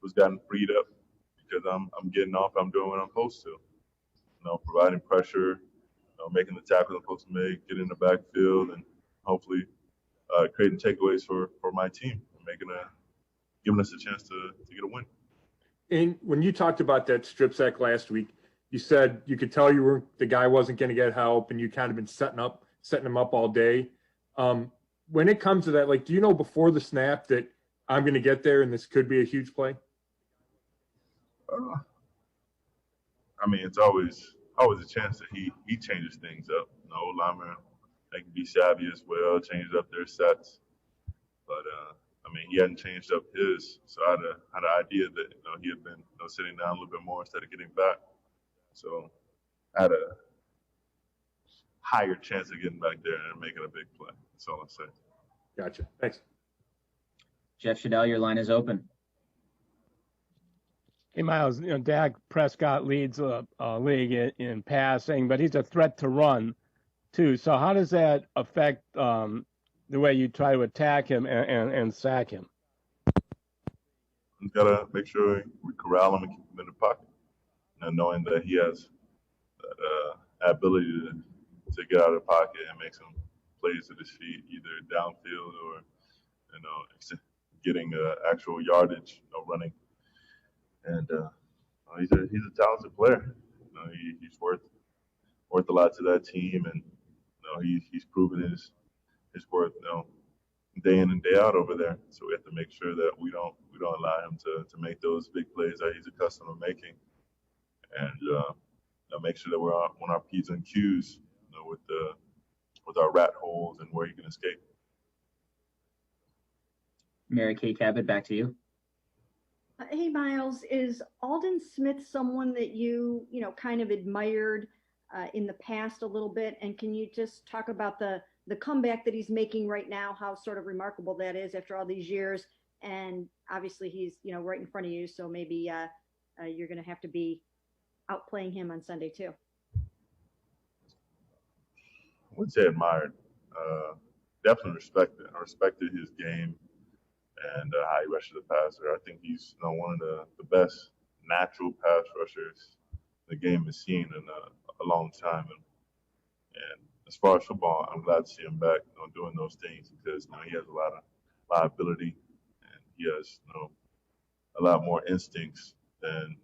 who's gotten freed up, because I'm getting off. I'm doing what I'm supposed to. Providing pressure, making the tackles I'm supposed to make, getting in the backfield, and hopefully creating takeaways for my team, and giving us a chance to get a win. And when you talked about that strip sack last week, you said you could tell the guy wasn't going to get help, and you kind of been setting him up all day. When it comes to that, do you know before the snap that I'm going to get there and this could be a huge play? I mean, it's always a chance that he changes things up. Linemen, they can be savvy as well, change up their sets. But I mean, he hadn't changed up his, so I had an idea that he had been sitting down a little bit more instead of getting back. So I had a higher chance of getting back there and making a big play. That's all I'm saying. Gotcha. Thanks. Jeff Shadell, your line is open. Hey, Miles, Dak Prescott leads the league in passing, but he's a threat to run, too. So how does that affect the way you try to attack him and sack him? We've got to make sure we corral him and keep him in the pocket, and knowing that he has that ability to get out of the pocket and make some plays at his feet, either downfield or getting actual yardage, running. And he's a talented player. He's worth a lot to that team, and he's proven his worth day in and day out over there. So we have to make sure that we don't allow him to make those big plays that he's accustomed to making, and make sure that we're on our P's and Q's with our rat holes and where he can escape. Mary Kay Cabot, back to you. Hey, Miles, is Alden Smith someone that you kind of admired in the past a little bit? And can you just talk about the comeback that he's making right now, how sort of remarkable that is after all these years? And obviously he's, right in front of you. So maybe you're going to have to be outplaying him on Sunday too. I wouldn't say admired. Definitely respected. I respected his game and how he rushes the passer. I think he's one of the best natural pass rushers the game has seen in a long time. And as far as football, I'm glad to see him back doing those things, because he has a lot of ability, and he has a lot more instincts than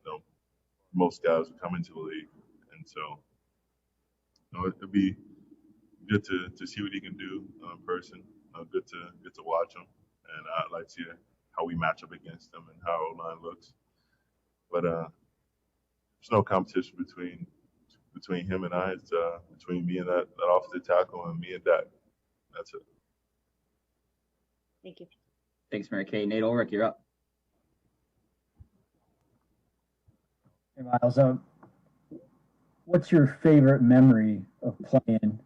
most guys who come into the league. And so it'd be good to see what he can do in person. Good to watch him. And I'd like to see how we match up against them and how our O-line looks. But there's no competition between him and I. It's between me and that offensive tackle, and me and Dak. That's it. Thank you. Thanks, Mary Kay. Nate Ulrich, you're up. Hey, Miles. What's your favorite memory of playing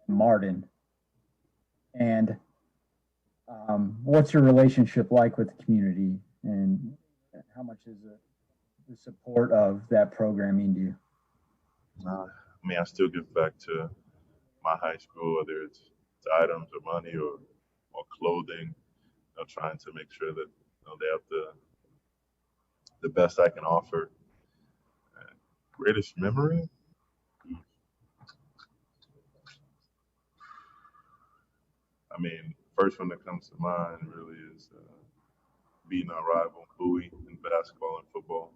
Martin? And what's your relationship like with the community, and how much is the support of that program mean to you? I mean, I still give back to my high school, whether it's items or money or clothing, trying to make sure that they have the best I can offer. Greatest memory? I mean, first one that comes to mind really is beating our rival Bowie in basketball and football.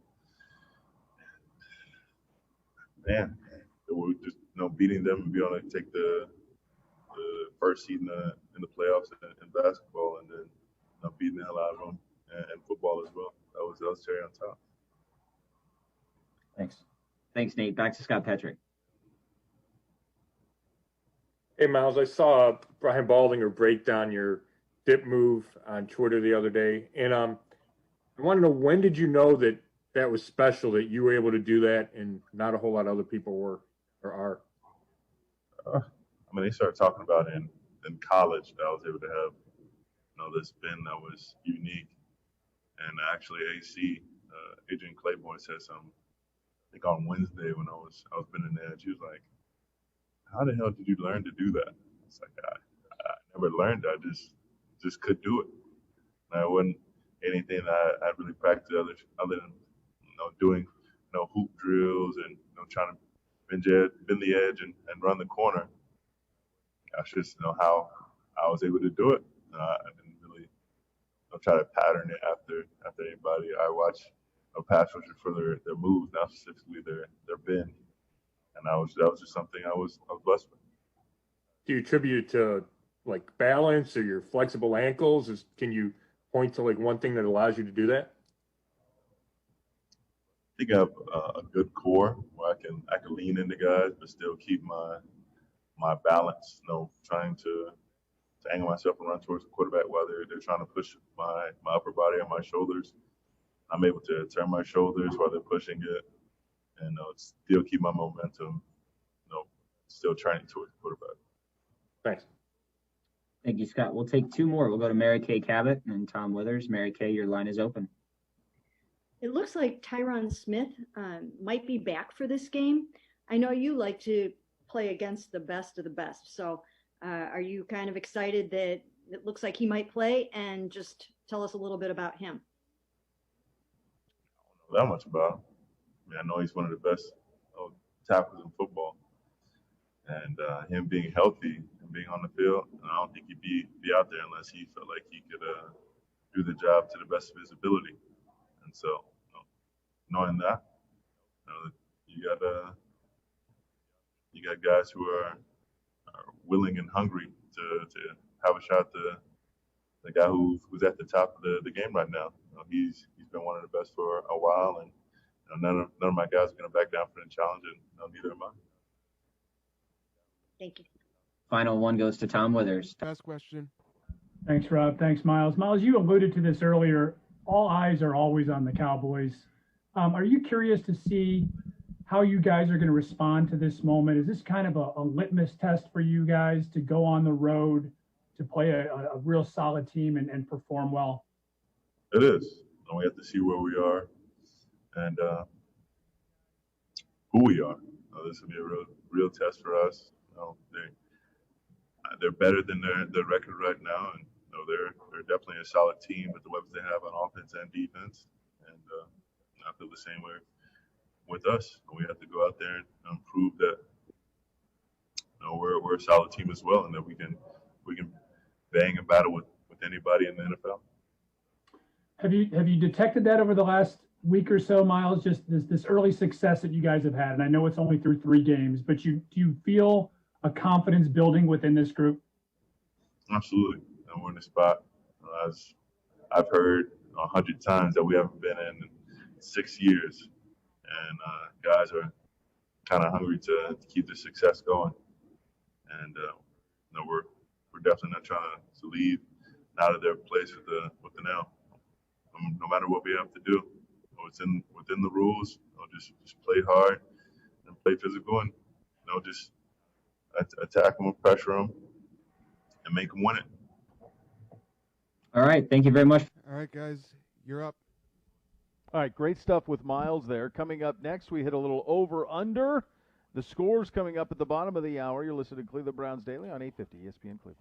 Man, we just beating them and be able to take the first seed in the playoffs in basketball, and then beating the hell out of them in football as well. That was cherry on top. Thanks, Nate. Back to Scott Petrick. Hey, Miles, I saw Brian Baldinger break down your dip move on Twitter the other day, and I want to know, when did you know that was special, that you were able to do that and not a whole lot of other people were or are? I mean, they started talking about it in college that I was able to have this spin that was unique. And actually, AC, Adrian Claiborne said something, I think on Wednesday when I was spinning the edge. He was like, "How the hell did you learn to do that?" It's like, I never learned. I just could do it. And it wasn't anything that I really practiced other than doing hoop drills and trying to bend the edge and run the corner. That's just how I was able to do it. I didn't really try to pattern it after anybody. I watch pass rushers for their moves, not specifically their bend, and that was just something I was blessed with. Do you attribute it to like balance or your flexible ankles? Can you point to like one thing that allows you to do that? I think I have a good core where I can lean into guys but still keep my balance. Trying to angle myself and run towards the quarterback while they're trying to push my upper body on my shoulders. I'm able to turn my shoulders while they're pushing it, and still keep my momentum. Still training towards the quarterback. Thanks. Thank you, Scott. We'll take two more. We'll go to Mary Kay Cabot and Tom Withers. Mary Kay, your line is open. It looks like Tyron Smith might be back for this game. I know you like to play against the best of the best. So are you kind of excited that it looks like he might play? And just tell us a little bit about him. I don't know that much about him. I mean, I know he's one of the best tackles in football. And him being healthy and being on the field, I don't think he'd be out there unless he felt like he could do the job to the best of his ability. And so, knowing that, you got guys who are willing and hungry to have a shot at the guy who's at the top of the game right now. He's been one of the best for a while, and none of my guys are going to back down for the challenge, and neither am I. Thank you. Final one goes to Tom Withers. Last question. Thanks, Rob. Thanks, Miles. Miles, you alluded to this earlier. All eyes are always on the Cowboys. Are you curious to see how you guys are going to respond to this moment? Is this kind of a litmus test for you guys to go on the road to play a real solid team and perform well? It is. And we have to see where we are and who we are. This will be a real test for us. They're better than their record right now, and they're definitely a solid team with the weapons they have on offense and defense. And I feel the same way with us. We have to go out there and prove that we're a solid team as well, and that we can bang and battle with anybody in the NFL. Have you detected that over the last week or so, Miles? Just this early success that you guys have had, and I know it's only through 3 games, but do you feel a confidence building within this group? Absolutely. And we're in a spot, as I've heard 100 times, that we haven't been in 6 years. And guys are kind of hungry to keep the success going. And we're definitely not trying to leave out of their place with the nail. No matter what we have to do, it's within the rules. Just play hard and play physical, and just attack them, pressure them, and make them win it. All right. Thank you very much. All right, guys, you're up. All right, great stuff with Miles there. Coming up next, we hit a little over-under. The scores coming up at the bottom of the hour. You're listening to Cleveland Browns Daily on 850 ESPN Cleveland.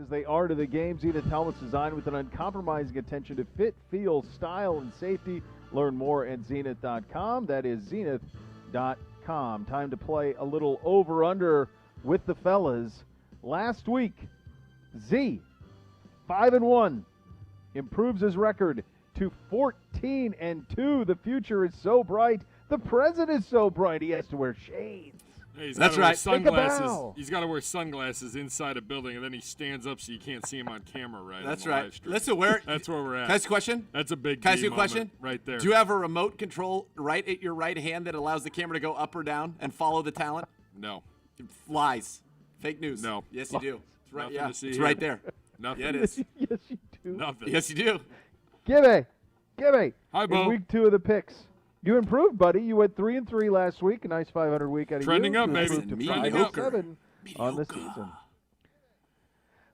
As they are to the game, Zenith helmets designed with an uncompromising attention to fit, feel, style, and safety. Learn more at zenith.com. That is zenith.com. Time to play a little over-under with the fellas. Last week, Z, 5-1, improves his record to 14-2. The future is so bright. The present is so bright. He has to wear shades. Hey, That's right. Sunglasses. He's got to wear sunglasses inside a building, and then he stands up so you can't see him on camera. Right. That's on the right. live stream. Listen, where? That's where we're at. Can I ask a question? That's a big. Can I ask you a moment question? right there. Do you have a remote control right at your right hand that allows the camera to go up or down and follow the talent? No. Lies. Fake news. No. Yes, you do. It's right. Nothing Yeah, to see it's here. right there. Nothing. Yeah, it is. Yes, you do. Nothing. Yes, you do. Gibby. Hi, In Beau. week 2 of the picks. You improved, buddy. You went 3-3 last week. A nice 500 week out of Trending you. up, You baby. improved to Trending 507 on the season.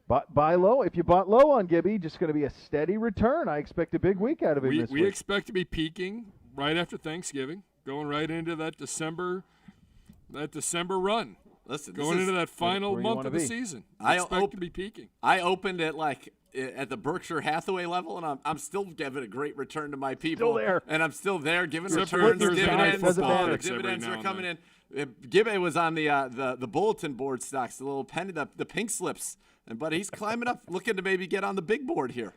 Buy low. If you bought low on Gibby, just going to be a steady return. I expect a big week out of him this We week. expect to be peaking right after Thanksgiving, going right into that December run. Listen, going into that final where you month wanna of the be. season. I Expect to be peaking. I opened at at the Berkshire Hathaway level, and I'm still giving a great return to my people. Still there. And I'm still there giving Except for returns, Thursday night dividends. doesn't Oh, the matter. dividends Every are now coming and in. Gibbe was on the bulletin board stocks, the little penny, the pink slips, but he's climbing up, looking to maybe get on the big board here,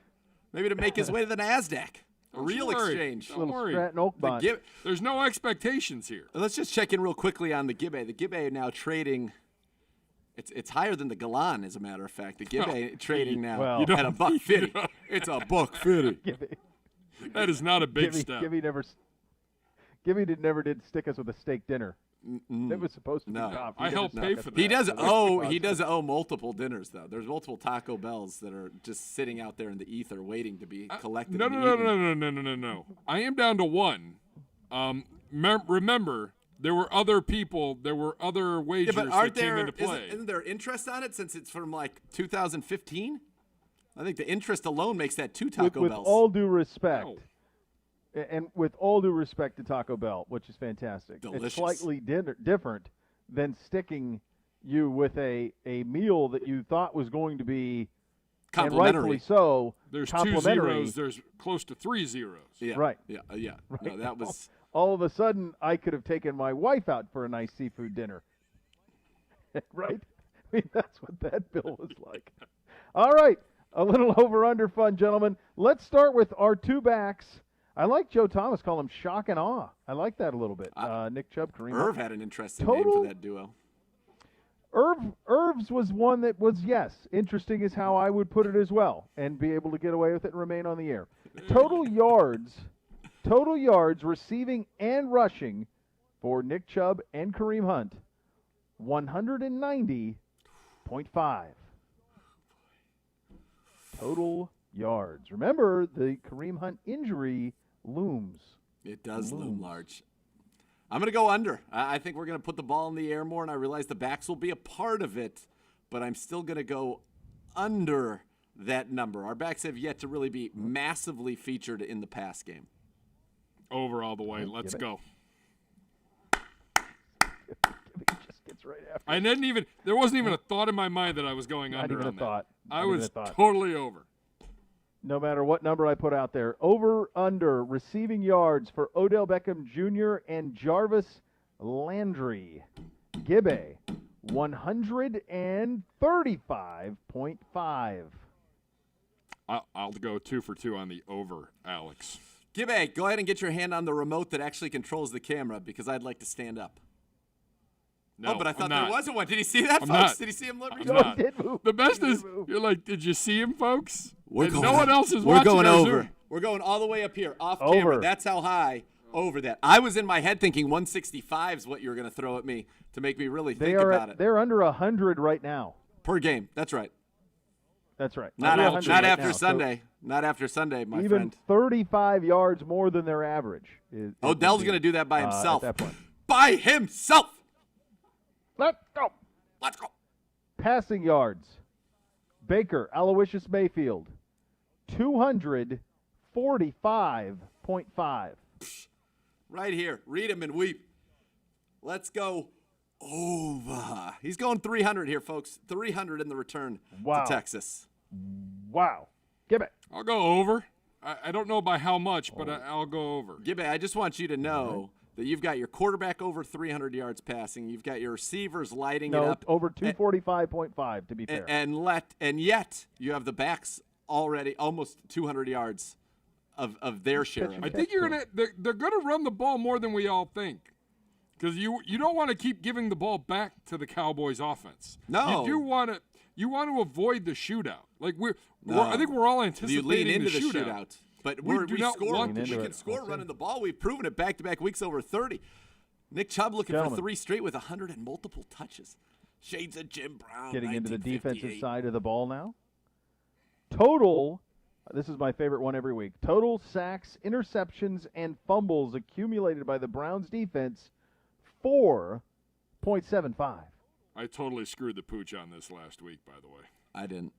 maybe to make his way to the NASDAQ. A real worry. exchange. Don't worry. Stratton Oak The bond. There's no expectations here. Let's just check in real quickly on the Gibbe. The Gibbe now trading. It's higher than the Galan, as a matter of fact. The Gibbe trading now Well, at $1.50. It's $1.50. Gibby. That is not a big step. Gibby never did stick us with a steak dinner. It was supposed to No. be top. I helped pay for that. He does owe multiple dinners though. There's multiple Taco Bells that are just sitting out there in the ether waiting to be collected. No. and eaten. No. I am down to one. Remember, there were other people. There were other wagers that came into play. Isn't there interest on it since it's from 2015? I think the interest alone makes that 2 Taco with Bells. all due respect, and with all due respect to Taco Bell, which is fantastic, Delicious. it's slightly different than sticking you with a meal that you thought was going to be, and rightfully so, There's 2 complimentary. zeros. There's close to 3 zeros. Yeah. Right. Yeah. Right. No, that was. All of a sudden, I could have taken my wife out for a nice seafood dinner. Right? I mean, that's what that bill was like. All right. A little over-under fun, gentlemen. Let's start with our 2 backs. I like Joe Thomas, call him shock and awe. I like that a little bit. Nick Chubb, Kareem. Irv had an interesting name for that duo. Irv's was one that was, yes, interesting is how I would put it as well, and be able to get away with it and remain on the air. Total yards receiving and rushing for Nick Chubb and Kareem Hunt, 190.5. Total yards. Remember, the Kareem Hunt injury looms. It does loom large. I'm going to go under. I think we're going to put the ball in the air more, and I realize the backs will be a part of it, but I'm still going to go under that number. Our backs have yet to really be massively featured in the pass game. Over all the way. Let's go. Just gets right after. I didn't even. There wasn't even a thought in my mind that I was going under. Not even on a that. thought. I Not even was a thought. totally over. No matter what number I put out there. Over, under, receiving yards for Odell Beckham Jr. and Jarvis Landry. Gibbe, 135.5. I'll go 2 for 2 on the over, Alex. Gibbe, go ahead and get your hand on the remote that actually controls the camera because I'd like to stand up. No, but I thought I'm there not. wasn't one. Did he see that, I'm folks? not. Did he see him? I'm not. The best is, you're like, did you see him, folks? And no one else is We're watching going our over. Zoom. We're going all the way up here, off Over. camera. That's how high over that. I was in my head thinking 165 is what you were going to throw at me to make me really think about it. They're under 100 right now. Per game. That's right. That's right. Not, Under 100 right after now. Sunday. Not after Sunday, my Even friend. 35 yards more than their average. Odell's going to do that by himself. At that point. By himself. Let's go. Let's go. Passing yards. Baker, Aloysius Mayfield, 245.5. Right here. Read him and weep. Let's go over. He's going 300 here, folks. 300 in the return to Texas. Wow. Give it. I'll go over. I don't know by how much, but I'll go over. Gibbe, I just want you to know that you've got your quarterback over 300 yards passing, you've got your receivers lighting it up. Over 245.5 to be fair. And yet you have the backs already almost 200 yards of their share. I think they're gonna run the ball more than we all think, because you don't want to keep giving the ball back to the Cowboys offense. No, you want to avoid the shootout. Like I think we're all anticipating you lean into the shootout. But we can score running the ball. We've proven it back-to-back weeks over 30. Nick Chubb looking for 3 straight with 100 and multiple touches. Shades of Jim Brown. Getting into the defensive side of the ball now. Total, this is my favorite one every week, total sacks, interceptions, and fumbles accumulated by the Browns defense, 4.75. I totally screwed the pooch on this last week, by the way. I didn't.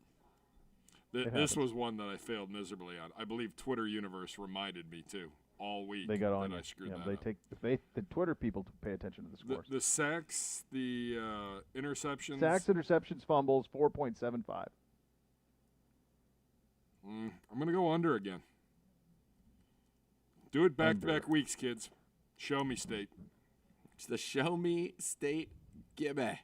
This was one that I failed miserably on. I believe Twitter universe reminded me too all week. They got on that you. I screwed that they up. take the Twitter people to pay attention to the scores. The sacks, the interceptions. Sacks, interceptions, fumbles, 4.75. I'm gonna go under again. Do it back-to-back weeks, kids. Show me state. It's the show me state gimme.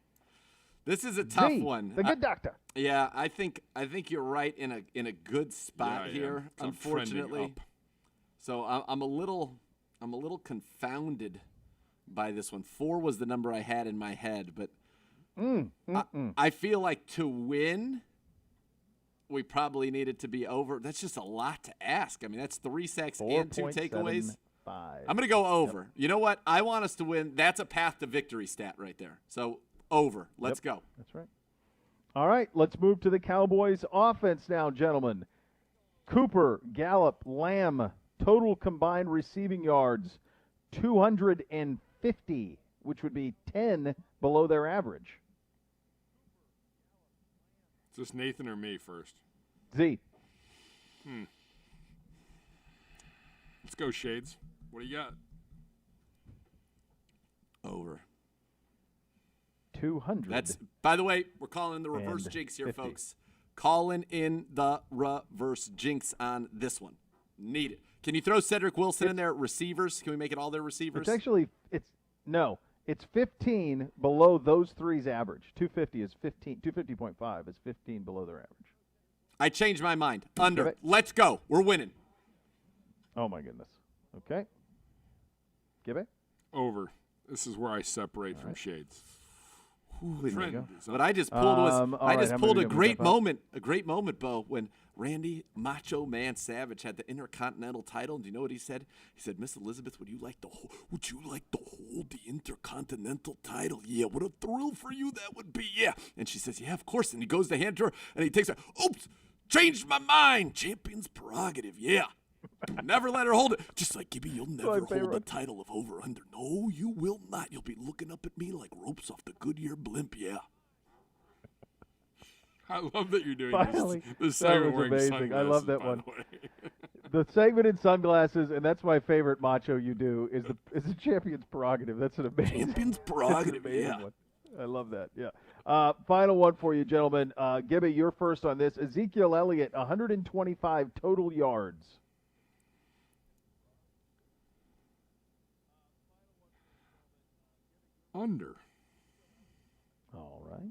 This is a tough one. The good doctor. Yeah, I think you're right in a good spot here. I'm unfortunately, up. so I'm a little confounded by this one. 4 was the number I had in my head, but I feel like to win, we probably needed to be over. That's just a lot to ask. I mean, that's 3 sacks and 2 takeaways. I'm going to go over. Yep. You know what? I want us to win. That's a path to victory stat right there. So over. Let's go. That's right. All right, let's move to the Cowboys offense now, gentlemen. Cooper, Gallup, Lamb, total combined receiving yards, 250, which would be 10 below their average. Is this Nathan or me first? Z. Let's go, Shades. What do you got? Over. 200. That's, by the way, we're calling the reverse jinx here, 50. folks. Calling in the reverse jinx on this one. Need it. Can you throw Cedric Wilson in there at receivers? Can we make it all their receivers? It's actually, it's 15 below those three's average. 250 is 15, 250.5 is 15 below their average. I changed my mind. Under. Let's go. We're winning. Oh, my goodness. Okay. Give it. Over. This is where I separate from Shades. What I just pulled was a great moment, Beau, when Randy Macho Man Savage had the Intercontinental title. And do you know what he said? He said, "Miss Elizabeth, would you like to hold the Intercontinental title? Yeah, what a thrill for you that would be. Yeah." And she says, "Yeah, of course." And he goes to hand her, and he takes her. "Oops, changed my mind. Champion's prerogative. Yeah." Never let her hold it. Just like Gibby, you'll never hold the title of over-under. No, you will not. You'll be looking up at me like ropes off the Goodyear blimp. Yeah. I love that you're doing Finally, this that segment was wearing amazing. I love that by one. the way. The segment in sunglasses, and that's my favorite macho you do, is the champion's prerogative. That's an amazing champion's prerogative. Yeah. One. I love that. Yeah. Final one for you, gentlemen. Gibby, you're first on this. Ezekiel Elliott, 125 total yards. Under. All right.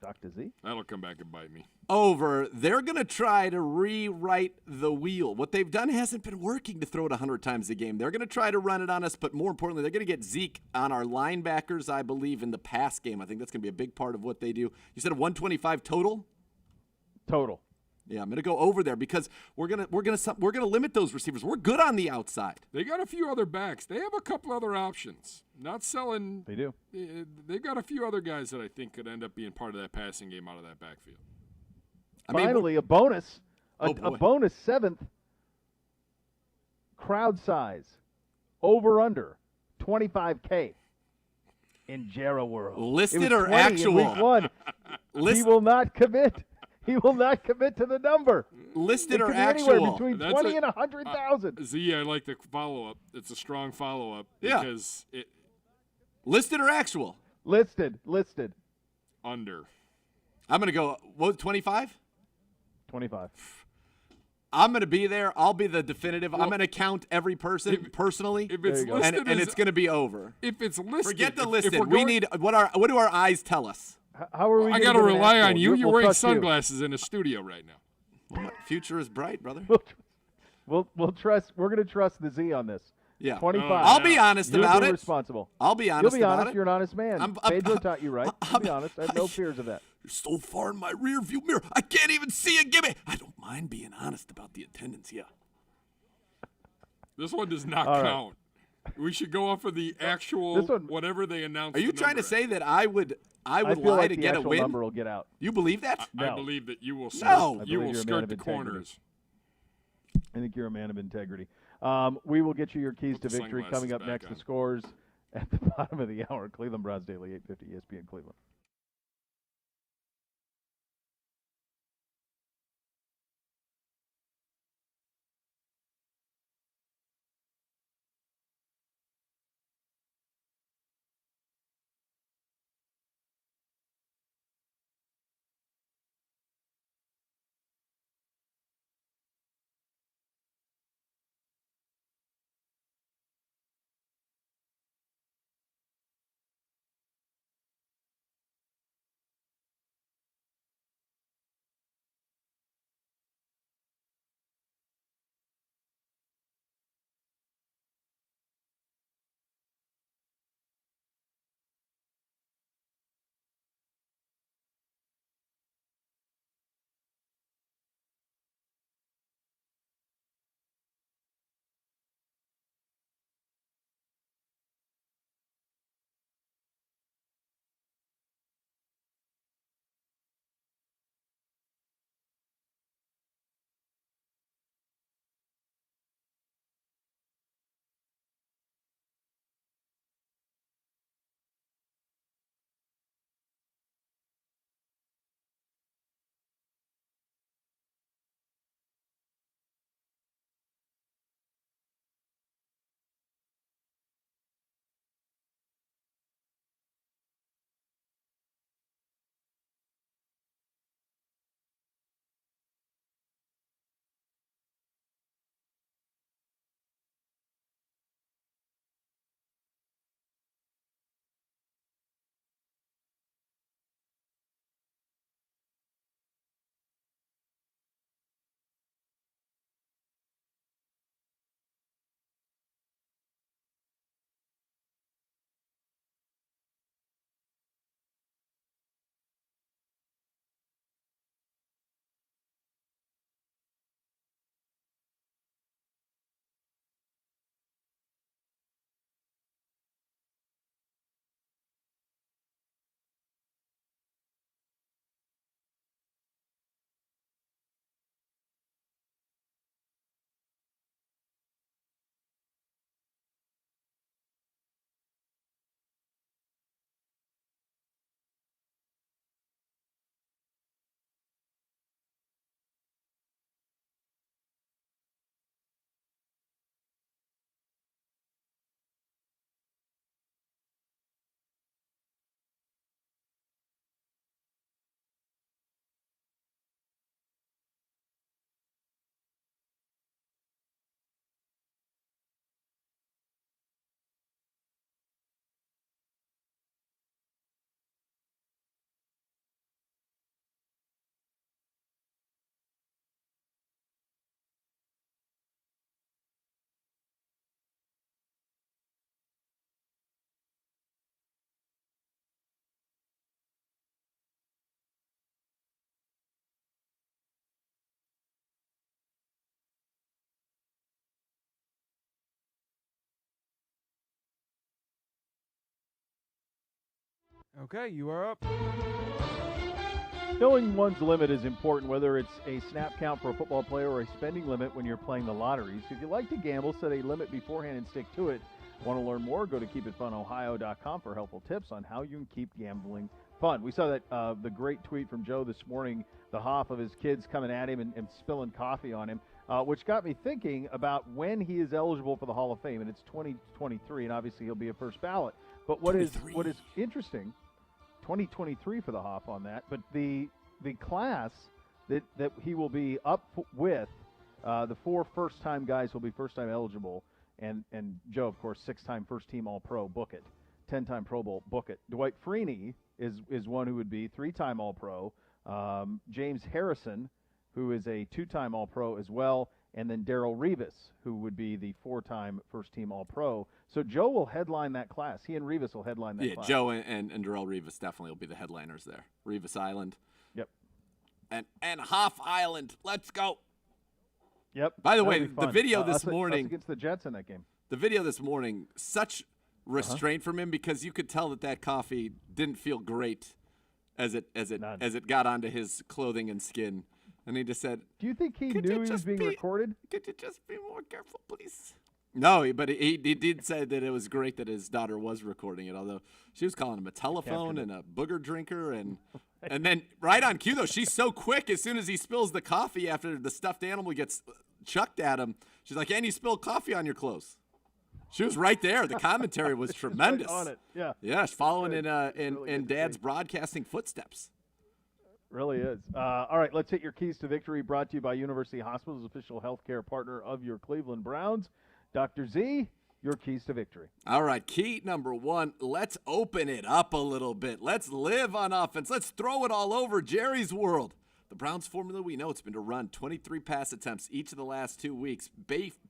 Dr. Z? That'll come back and bite me. Over. They're going to try to rewrite the wheel. What they've done hasn't been working to throw it 100 times a game. They're going to try to run it on us, but more importantly, they're going to get Zeke on our linebackers, I believe, in the pass game. I think that's going to be a big part of what they do. You said a 125 total? Total. Yeah, I'm going to go over there because we're going to limit those receivers. We're good on the outside. They got a few other backs. They have a couple other options. Not selling. They do. They've got a few other guys that I think could end up being part of that passing game out of that backfield. Finally, a bonus. A bonus 7th. Crowd size. Over under. 25K. In Jera World. Listed or actual? In week 1. He will not commit. He will not commit to the number. Listed or actual? Anywhere between That's 20 and 100,000. Z, I like the follow-up. It's a strong follow-up. Yeah. Because it. Listed or actual? Listed. Under. I'm going to go, 25? 25. I'm going to be there. I'll be the definitive. I'm going to count every person personally. If it's listed and it's going to be over. If it's listed, forget the if listed. we're We going- need what do our eyes tell us? How are we? I got to rely on you. You're wearing sunglasses in the studio right now. Well, my future is bright, brother. We'll trust. We're going to trust the Z on this. Yeah. 25. I'll be honest You'll about be it. Responsible. I'll be honest You'll be about honest. it. You're an honest man. Pedro taught you right. I'll be honest. I have no fears of that. You're so far in my rear view mirror, I can't even see it. Give me. I don't mind being honest about the attendance. Yeah. This one does not All right. count. We should go off of the actual whatever they announced. Are you trying to say that I would lie feel like to the get a actual win? number will get out. You believe that? I believe that you will. No. You will you're a man skirt of the integrity. corners. I think you're a man of integrity. We will get you your keys to Put the victory sunglasses coming up back next. on. The scores at the bottom of the hour. Cleveland Browns Daily, 850 ESPN Cleveland. Okay, you are up. Knowing one's limit is important, whether it's a snap count for a football player or a spending limit when you're playing the lottery. So if you like to gamble, set a limit beforehand and stick to it. Want to learn more? Go to keepitfunohio.com for helpful tips on how you can keep gambling fun. We saw that the great tweet from Joe this morning, the Hoff of his kids coming at him and spilling coffee on him, which got me thinking about when he is eligible for the Hall of Fame, and it's 2023, and obviously he'll be a first ballot. But what is interesting, 2023 for the Hoff on that, but the class that he will be up with The 4 first-time guys will be first-time eligible, and Joe, of course, 6-time first-team All-Pro, book it. 10-time Pro Bowl, book it. Dwight Freeney is one who would be 3-time All-Pro. James Harrison, who is a 2-time All-Pro as well, and then Darrelle Revis, who would be the 4-time first-team All-Pro. So Joe will headline that class. He and Revis will headline that class. Yeah, Joe and Darrelle Revis definitely will be the headliners there. Revis Island. Yep. And Hoff Island. Let's go. Yep. By the That'll way, be the fun. video this Us morning. against the Jets in that game. The video this morning, such restraint from him because you could tell that coffee didn't feel great as it got onto his clothing and skin. And he just said, "Do you think he knew he was being recorded? Could you just be more careful, please?" No, but he did say that it was great that his daughter was recording it, although she was calling him a telephone and a booger drinker. And then right on cue, though, she's so quick as soon as he spills the coffee after the stuffed animal gets chucked at him, she's like, "And you spilled coffee on your clothes." She was right there. The commentary was tremendous. Right on it, yeah. Yeah, she's following really in Dad's broadcasting footsteps. Really is. All right, let's hit your keys to victory, brought to you by University Hospitals, official healthcare partner of your Cleveland Browns. Dr. Z, your keys to victory. All right, key number 1, let's open it up a little bit. Let's live on offense. Let's throw it all over Jerry's world. The Browns' formula, we know it's been to run 23 pass attempts each of the last 2 weeks.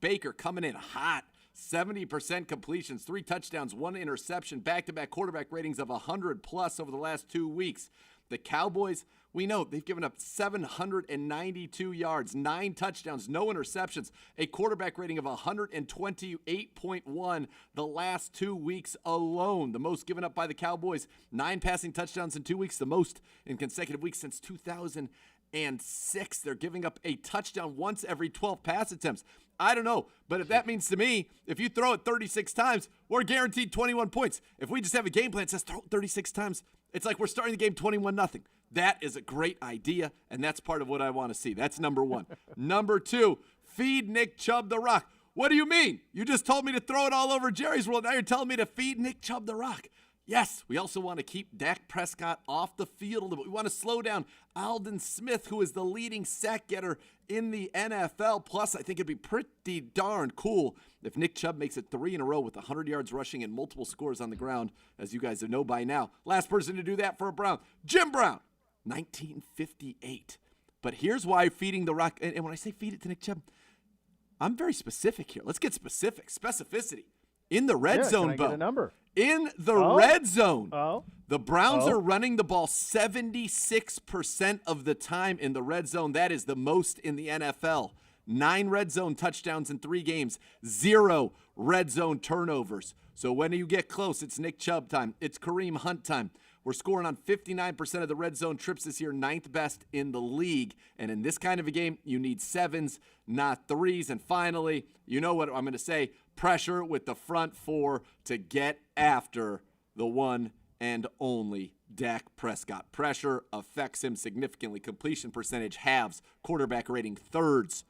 Baker coming in hot, 70% completions, 3 touchdowns, 1 interception, back-to-back quarterback ratings of 100+ over the last 2 weeks. The Cowboys, we know they've given up 792 yards, 9 touchdowns, no interceptions, a quarterback rating of 128.1 the last 2 weeks alone. The most given up by the Cowboys, 9 passing touchdowns in 2 weeks, the most in consecutive weeks since 2006. They're giving up a touchdown once every 12 pass attempts. I don't know, but if that means to me, if you throw it 36 times, we're guaranteed 21 points. If we just have a game plan that says throw it 36 times, it's like we're starting the game 21-0. That is a great idea, and that's part of what I want to see. That's number 1. Number 2, feed Nick Chubb the rock. What do you mean? You just told me to throw it all over Jerry's world. Now you're telling me to feed Nick Chubb the rock. Yes, we also want to keep Dak Prescott off the field a little bit. We want to slow down Alden Smith, who is the leading sack getter in the NFL. Plus, I think it'd be pretty darn cool if Nick Chubb makes it 3 in a row with 100 yards rushing and multiple scores on the ground, as you guys know by now. Last person to do that for a Brown, Jim Brown, 1958. But here's why feeding the rock, and when I say feed it to Nick Chubb, I'm very specific here. Let's get specific. Specificity. In the red zone, Beau. Get a number? In the red zone. Oh. The Browns are running the ball 76% of the time in the red zone. That is the most in the NFL. 9 red zone touchdowns in 3 games. 0 red zone turnovers. So when you get close, it's Nick Chubb time. It's Kareem Hunt time. We're scoring on 59% of the red zone trips this year, 9th best in the league. And in this kind of a game, you need 7s, not 3s. And finally, you know what I'm going to say, pressure with the front 4 to get after the one and only Dak Prescott. Pressure affects him significantly. Completion percentage halves, quarterback rating thirds.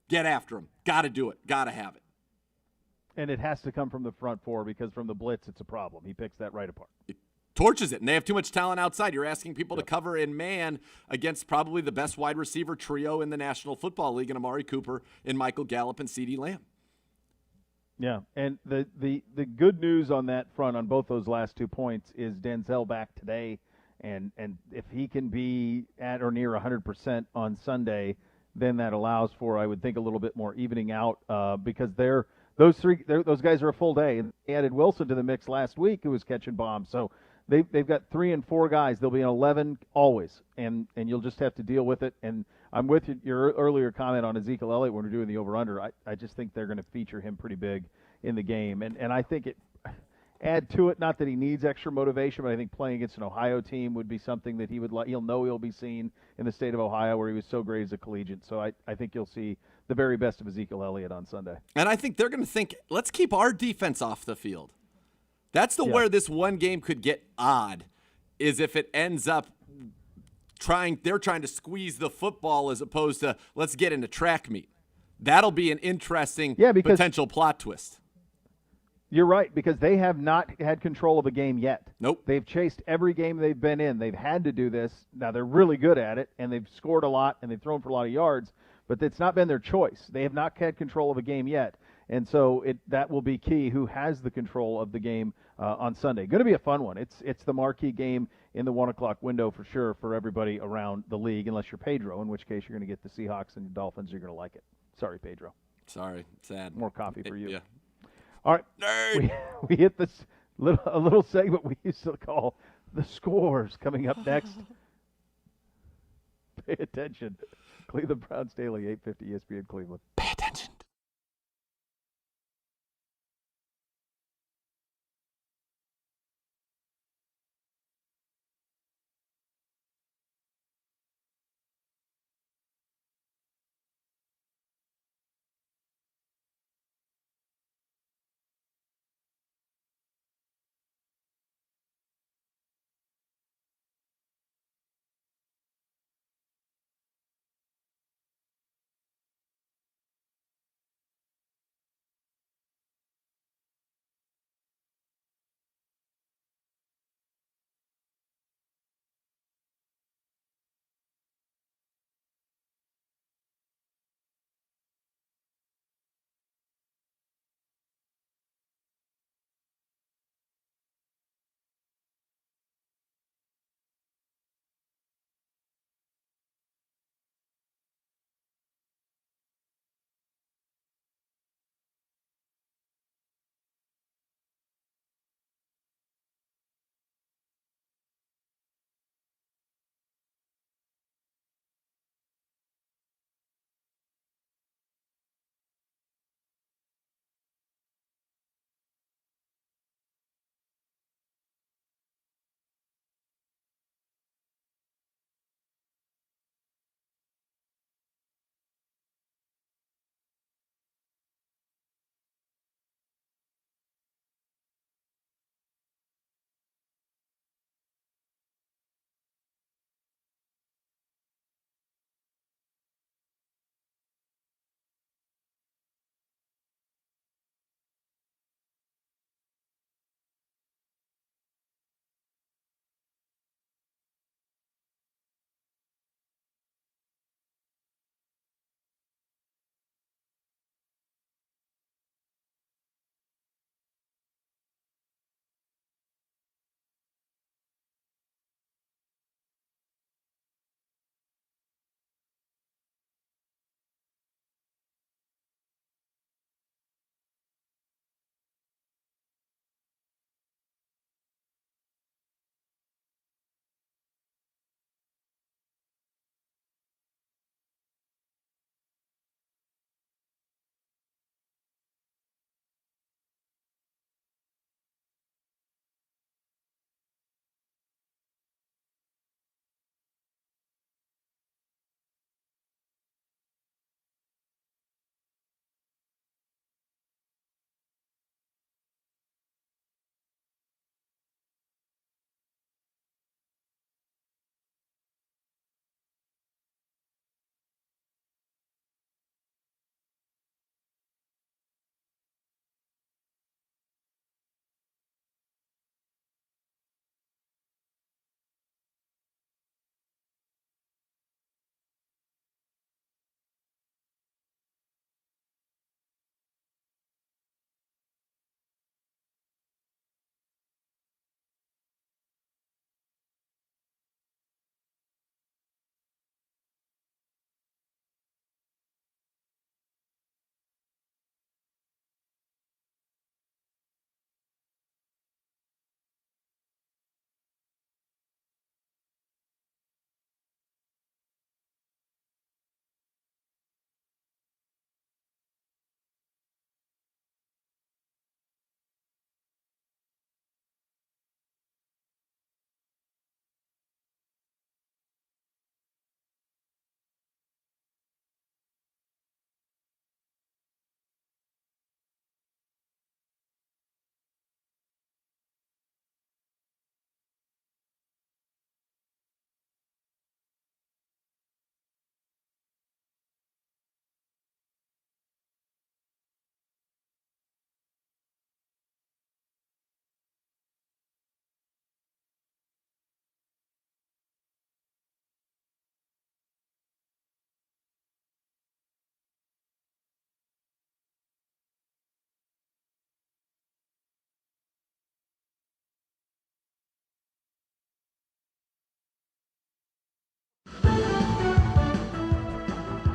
Get after him. Got to do it. Got to have it. And it has to come from the front 4 because from the blitz, it's a problem. He picks that right apart. Torches it, and they have too much talent outside. You're asking people to cover in man against probably the best wide receiver trio in the National Football League in Amari Cooper and Michael Gallup and CeeDee Lamb. Yeah, and the good news on that front on both those last 2 points is Denzel back today, and if he can be at or near 100% on Sunday, then that allows for, I would think, a little bit more evening out because those guys are a full day. And they added Wilson to the mix last week, who was catching bombs. So they've got 3 and 4 guys. They'll be an 11 always, and you'll just have to deal with it. And I'm with you, your earlier comment on Ezekiel Elliott when we're doing the over-under. I just think they're going to feature him pretty big in the game. And I think it add to it, not that he needs extra motivation, but I think playing against an Ohio team would be something that he'll know he'll be seen in the state of Ohio where he was so great as a collegiate. So I think you'll see the very best of Ezekiel Elliott on Sunday. And I think they're going to think, let's keep our defense off the field. That's where this one game could get odd, is if it ends up they're trying to squeeze the football as opposed to let's get in a track meet. That'll be an interesting potential plot twist. You're right, because they have not had control of a game yet. Nope. They've chased every game they've been in. They've had to do this. Now, they're really good at it, and they've scored a lot, and they've thrown for a lot of yards, but it's not been their choice. They have not had control of a game yet. And so that will be key, who has the control of the game on Sunday. Going to be a fun one. It's the marquee game in the 1 o'clock window for sure for everybody around the league, unless you're Pedro, in which case you're going to get the Seahawks and the Dolphins. You're going to like it. Sorry, Pedro. Sorry. Sad. More coffee for you. Yeah. All right. We hit this a little segment we used to call the scores coming up next. Pay attention. Cleveland Browns Daily, 850 ESPN Cleveland. Pay attention.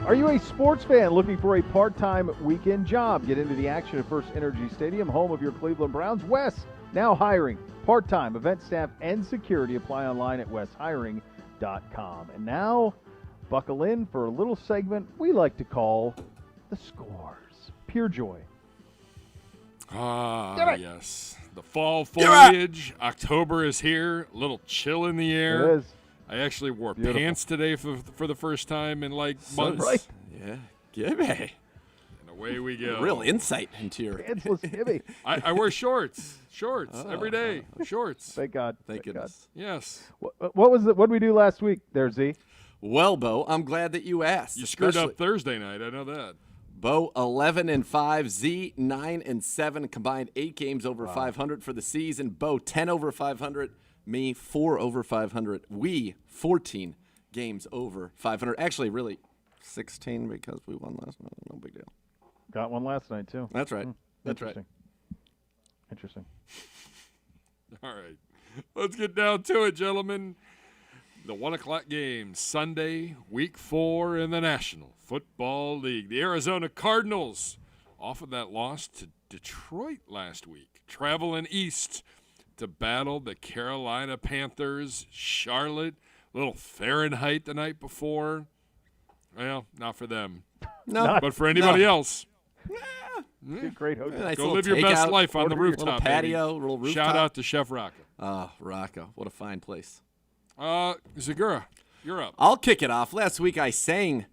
Are you a sports fan looking for a part-time weekend job? Get into the action at First Energy Stadium, home of your Cleveland Browns. Wes, now hiring part-time event staff and security. Apply online at weshiring.com. And now, buckle in for a little segment we like to call The Scores. Pure joy. Ah, yes. The fall foliage. October is here. A little chill in the air. It is. I actually wore Beautiful. pants today for the first time in like months. Right. Yeah. Gibby. And away we go. Real insight into your pantsless Gibby. I wear shorts. Every day. Shorts. Thank God. Thank goodness. Yes. What was it? What did we do last week there, Z? Well, Beau, I'm glad that you asked. You screwed up Thursday night. I know that. Beau 11-5, Z 9-7, combined 8 games over 500 for the season. Beau 10 over 500, me 4 over 500. We 14 games over 500. Actually, really 16 because we won last night. No big deal. Got one last night too. That's right. That's right. Interesting. All right. Let's get down to it, gentlemen. The 1 o'clock game, Sunday, week 4 in the National Football League. The Arizona Cardinals, off of that loss to Detroit last week, traveling east to battle the Carolina Panthers. Charlotte, a little Fahrenheit the night before. Well, not for them. No. But for anybody else. Great hotel. Nice Go little live your best takeout, life on the order your rooftop. little patio, baby. little rooftop. Shout out to Chef Rocco. Oh, Rocco. What a fine place. Zegura, you're up. I'll kick it off. Last week I sang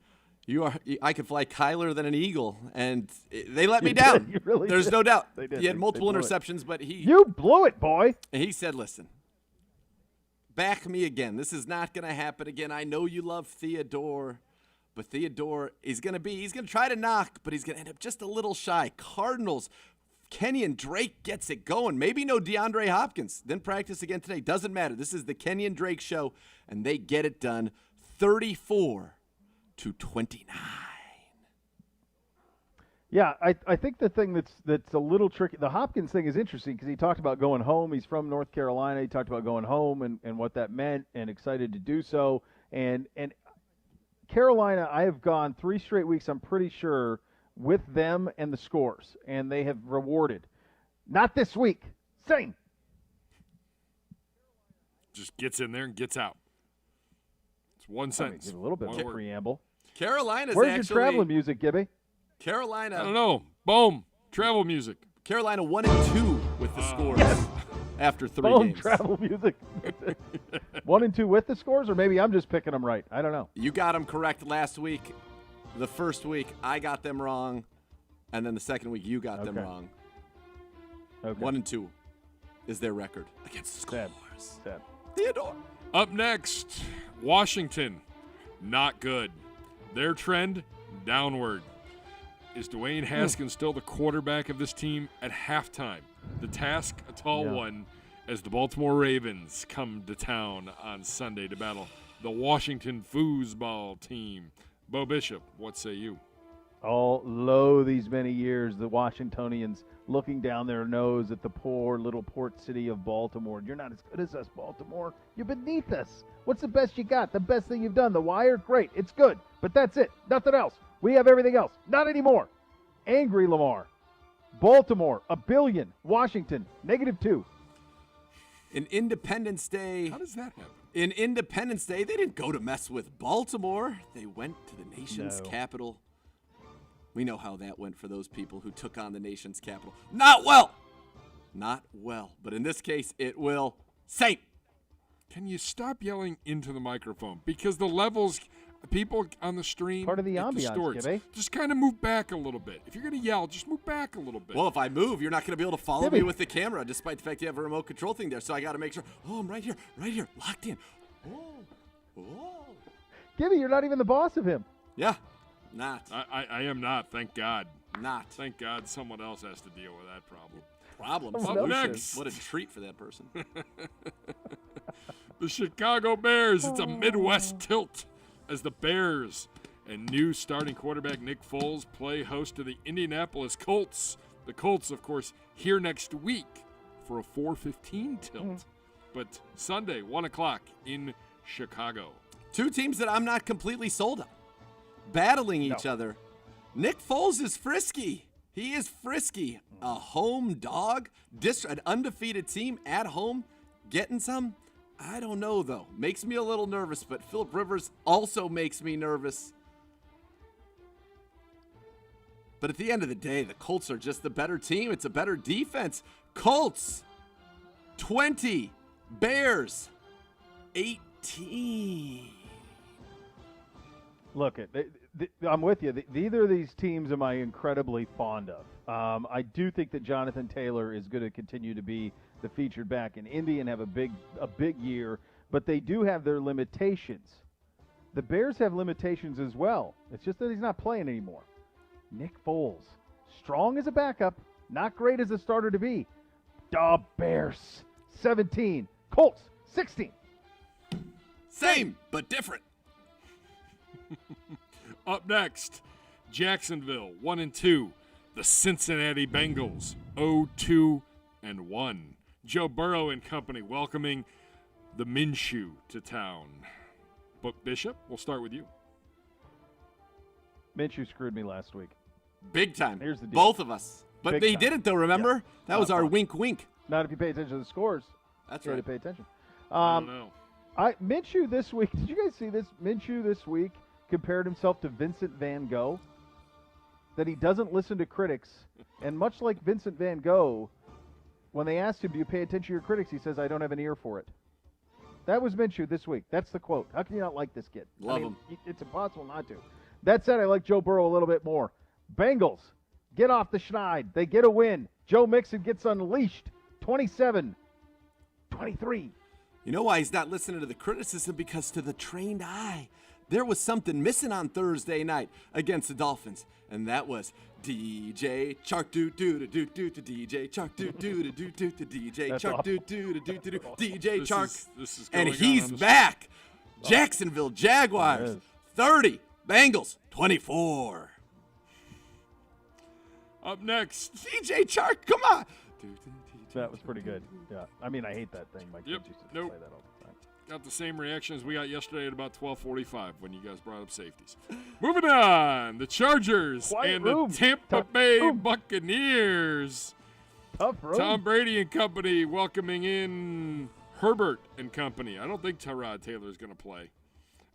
I could fly Kyler than an eagle, and they let me down. You really There's did. no doubt. They did. He had They multiple blew it. interceptions, but You blew it, boy. he said, listen, back me again. This is not going to happen again. I know you love Theodore, but Theodore is going to he's going to try to knock, but he's going to end up just a little shy. Cardinals, Kenyon Drake gets it going. Maybe no DeAndre Hopkins. Then practice again today. Doesn't matter. This is the Kenyon Drake show, and they get it done 34-29. Yeah, I think the thing that's a little tricky, the Hopkins thing is interesting because he talked about going home. He's from North Carolina. He talked about going home and what that meant and excited to do so. And Carolina, I have gone 3 straight weeks, I'm pretty sure, with them and the scores, and they have rewarded. Not this week. Same. Just gets in there and gets out. It's one sentence. Give a little bit of a preamble. Carolina's Where's actually your traveling music, Gibby? Carolina. I don't know. Boom. Travel music. Carolina 1-2 with the scores after 3 Boom, games. travel music. 1-2 with the scores, or maybe I'm just picking them right. I don't know. You got them correct last week. The first week, I got them wrong. And then the second week, you got them wrong. Okay. 1-2 is their record against the scores. Sad. Theodore. Up next, Washington. Not good. Their trend, downward. Is Dwayne Haskins still the quarterback of this team at halftime? The task, a tall one, as the Baltimore Ravens come to town on Sunday to battle the Washington foosball team. Beau Bishop, what say you? All lo these many years, the Washingtonians looking down their nose at the poor little port city of Baltimore. You're not as good as us, Baltimore. You're beneath us. What's the best you got? The best thing you've done? The Wire? Great. It's good. But that's it. Nothing else. We have everything else. Not anymore. Angry Lamar. Baltimore, $1 billion. Washington, -2. In Independence Day. How does that happen? In Independence Day, they didn't go to mess with Baltimore. They went to the nation's capital. We know how that went for those people who took on the nation's capital. Not well. Not well. But in this case, it will. Saint. Can you stop yelling into the microphone? Because the levels, people on the stream, Part of the it ambiance, distorts. Gibby. Just kind of move back a little bit. If you're going to yell, just move back a little bit. Well, if I move, you're not going to be able to follow Gibby. me with the camera, despite the fact you have a remote control thing there. So I got to make sure. Oh, I'm right here, locked in. Oh. Gibby, you're not even the boss of him. Yeah, not. I am not, thank God. Not. Thank God someone else has to deal with that problem. Problem. Up Solution. next. What a treat for that person. The Chicago Bears. It's a Midwest tilt as the Bears and new starting quarterback Nick Foles play host to the Indianapolis Colts. The Colts, of course, here next week for a 4:15 tilt. But Sunday, 1 o'clock in Chicago. 2 teams that I'm not completely sold on. battling each other. Nick Foles is frisky. He is frisky. A home dog, an undefeated team at home, getting some. I don't know, though. Makes me a little nervous, but Phillip Rivers also makes me nervous. But at the end of the day, the Colts are just the better team. It's a better defense. Colts, 20. Bears, 18. Look, I'm with you. Neither of these teams am I incredibly fond of. I do think that Jonathan Taylor is going to continue to be the featured back in Indy and have a big year, but they do have their limitations. The Bears have limitations as well. It's just that he's not playing anymore. Nick Foles, strong as a backup, not great as a starter to be. The Bears, 17. Colts, 16. Same, but different. Up next, Jacksonville 1-2. The Cincinnati Bengals 0-2-1. Joe Burrow and company welcoming the Minshew to town. But Bishop, we'll start with you. Minshew screwed me last week. Big time. Here's the deal. Both of us. But Big they time. didn't, though, remember? Yeah. That was our wink. Not if you pay attention to the scores. That's right. right. To pay attention. I don't know. Minshew this week, did you guys see this? Minshew this week compared himself to Vincent Van Gogh. That he doesn't listen to critics. And much like Vincent Van Gogh, when they asked him, do you pay attention to your critics, he says, I don't have an ear for it. That was Minshew this week. That's the quote. How can you not like this kid? Love him. It's impossible not to. That said, I like Joe Burrow a little bit more. Bengals get off the schneid. They get a win. Joe Mixon gets unleashed. 27-23. You know why he's not listening to the criticism? Because to the trained eye, there was something missing on Thursday night against the Dolphins, and that was DJ Chark do do do do do DJ Chark do do do do do DJ Chark do do do do do DJ Chark, and he's back. Jacksonville Jaguars 30, Bengals 24. Up next, DJ Chark, come on. That was pretty good. Yeah, I mean, I hate that thing. My kids used to play that all the time. Got the same reaction as we got yesterday at about 12:45 when you guys brought up safeties. Moving on, the Chargers and the Tampa Bay Buccaneers. Tough room. Tom Brady and company welcoming in Herbert and company. I don't think Tyrod Taylor is going to play.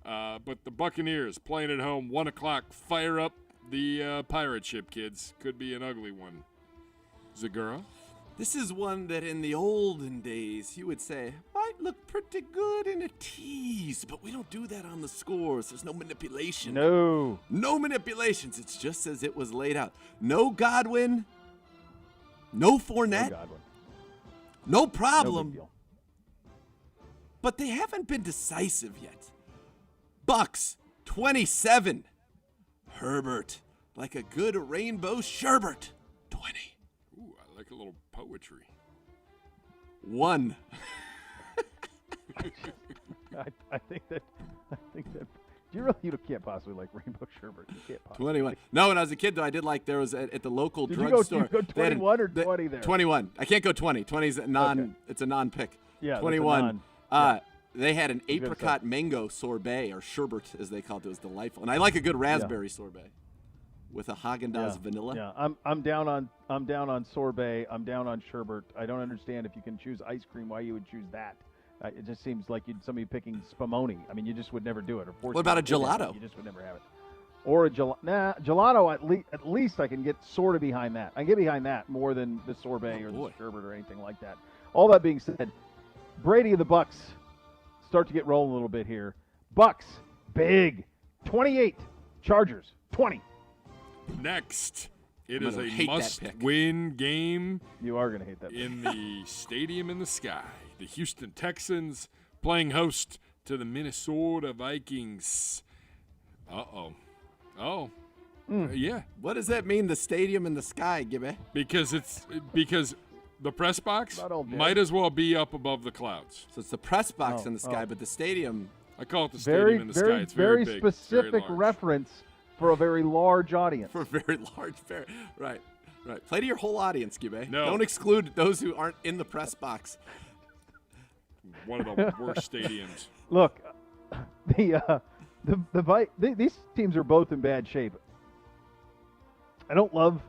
But the Buccaneers playing at home, 1 o'clock. Fire up the pirate ship, kids. Could be an ugly one. Zegura? This is one that in the olden days you would say might look pretty good in a tease, but we don't do that on the scores. There's no manipulation. No manipulations. It's just as it was laid out. No Godwin. No Fournette. No problem. No big deal. But they haven't been decisive yet. Bucks 27. Herbert like a good rainbow sherbet 20. Ooh, I like a little poetry. 1. I think that you can't possibly like rainbow sherbet. You can't possibly. 21. No, when I was a kid though, I did like there was at the local drugstore. Did you go 21 or 20 there? 21. I can't go 20. 20 is it's a non-pick. Yeah, 21. They had an apricot mango sorbet or sherbet as they called it. It was delightful, and I like a good raspberry sorbet with a Haagen-Dazs vanilla. Yeah, I'm down on sorbet. I'm down on sherbet. I don't understand if you can choose ice cream why you would choose that. It just seems like somebody picking Spumoni. I mean, you just would never do it. What about a gelato? You just would never have it. Or a gelato. At least I can get sort of behind that. I can get behind that more than the sorbet or the sherbet or anything like that. All that being said, Brady and the Bucks start to get rolling a little bit here. Bucks big 28. Chargers 20. Next, it is a must-win game. You are going to hate that pick. In the Stadium in the Sky. The Houston Texans playing host to the Minnesota Vikings. Yeah. What does that mean, the Stadium in the Sky, Gibby? Because the press box might as well be up above the clouds. So it's the press box in the sky, but the stadium. I call it the Stadium in the Sky. It's very big, specific very reference for a very large audience. For a very large, right. Play to your whole audience, Gibby. No. Don't exclude those who aren't in the press box. One of the worst stadiums. Look, the These teams are both in bad shape. I don't love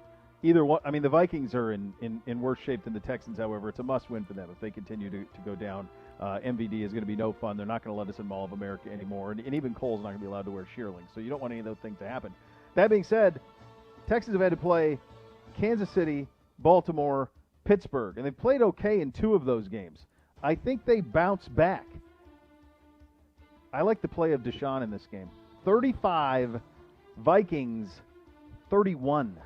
either one. I mean, the Vikings are in worse shape than the Texans. However, it's a must-win for them if they continue to go down. MVD is going to be no fun. They're not going to let us in Mall of America anymore, and even Cole's not going to be allowed to wear shearling. So you don't want any of those things to happen. That being said, Texans have had to play Kansas City, Baltimore, Pittsburgh, and they've played okay in 2 of those games. I think they bounce back. I like the play of Deshaun in this game. 35, Vikings 31.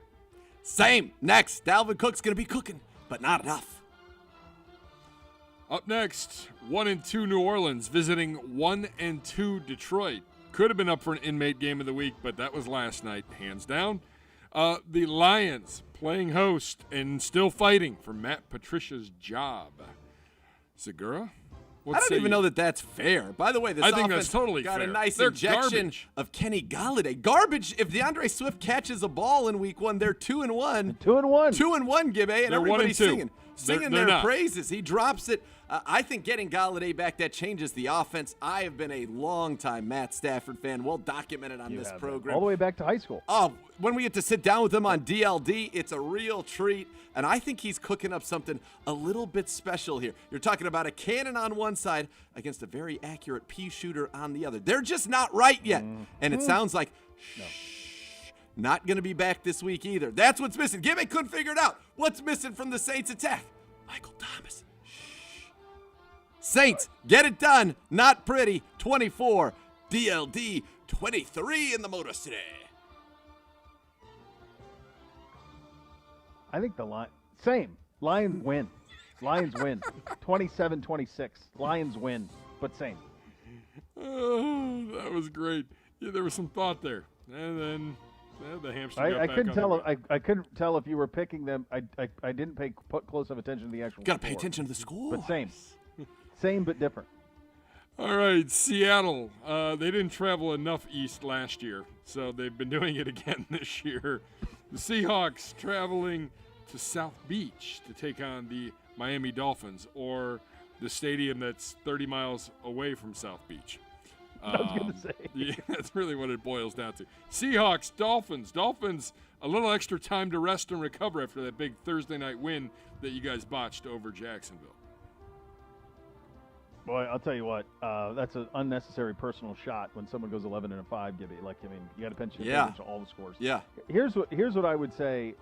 Same. Next, Dalvin Cook's going to be cooking, but not enough. Up next, 1-2 New Orleans visiting 1-2 Detroit. Could have been up for an inmate game of the week, but that was last night, hands down. The Lions playing host and still fighting for Matt Patricia's job. Zegura? I don't even know that that's fair. By the way, this I think offense that's totally got fair. a nice They're injection garbage. of Kenny Galladay. Garbage. If DeAndre Swift catches a ball in week 1, they're 2-1. 2-1. 2-1, Gibby, and They're everybody's 1-2. singing They're their not. praises. He drops it. I think getting Galladay back, that changes the offense. I have been a long-time Matt Stafford fan, well documented on this program. All the way back to high school. Oh, when we get to sit down with him on DLD, it's a real treat. And I think he's cooking up something a little bit special here. You're talking about a cannon on one side against a very accurate pea shooter on the other. They're just not right yet. And it sounds like, not going to be back this week either. That's what's missing. Gibby couldn't figure it out. What's missing from the Saints attack? Michael Thomas. Saints, get it done. Not pretty. 24. DLD 23 in the Motor City. I think the same. Lions win. Lions win. 27-26. Lions win, but same. Oh, that was great. Yeah, there was some thought there. And then the hamstring got I back couldn't on tell. the way. I couldn't tell if you were picking them. I didn't put close enough attention to the actual. Got to pay attention to the score. But same. Same but different. All right, Seattle. They didn't travel enough east last year, so they've been doing it again this year. The Seahawks traveling to South Beach to take on the Miami Dolphins, or the stadium that's 30 miles away from South Beach. I was going to say. Yeah, that's really what it boils down to. Seahawks, Dolphins. Dolphins, a little extra time to rest and recover after that big Thursday night win that you guys botched over Jacksonville. Boy, I'll tell you what. That's an unnecessary personal shot when someone goes 11-5. Gibby, you got to pay attention to all the scores. Yeah. Here's what I would say.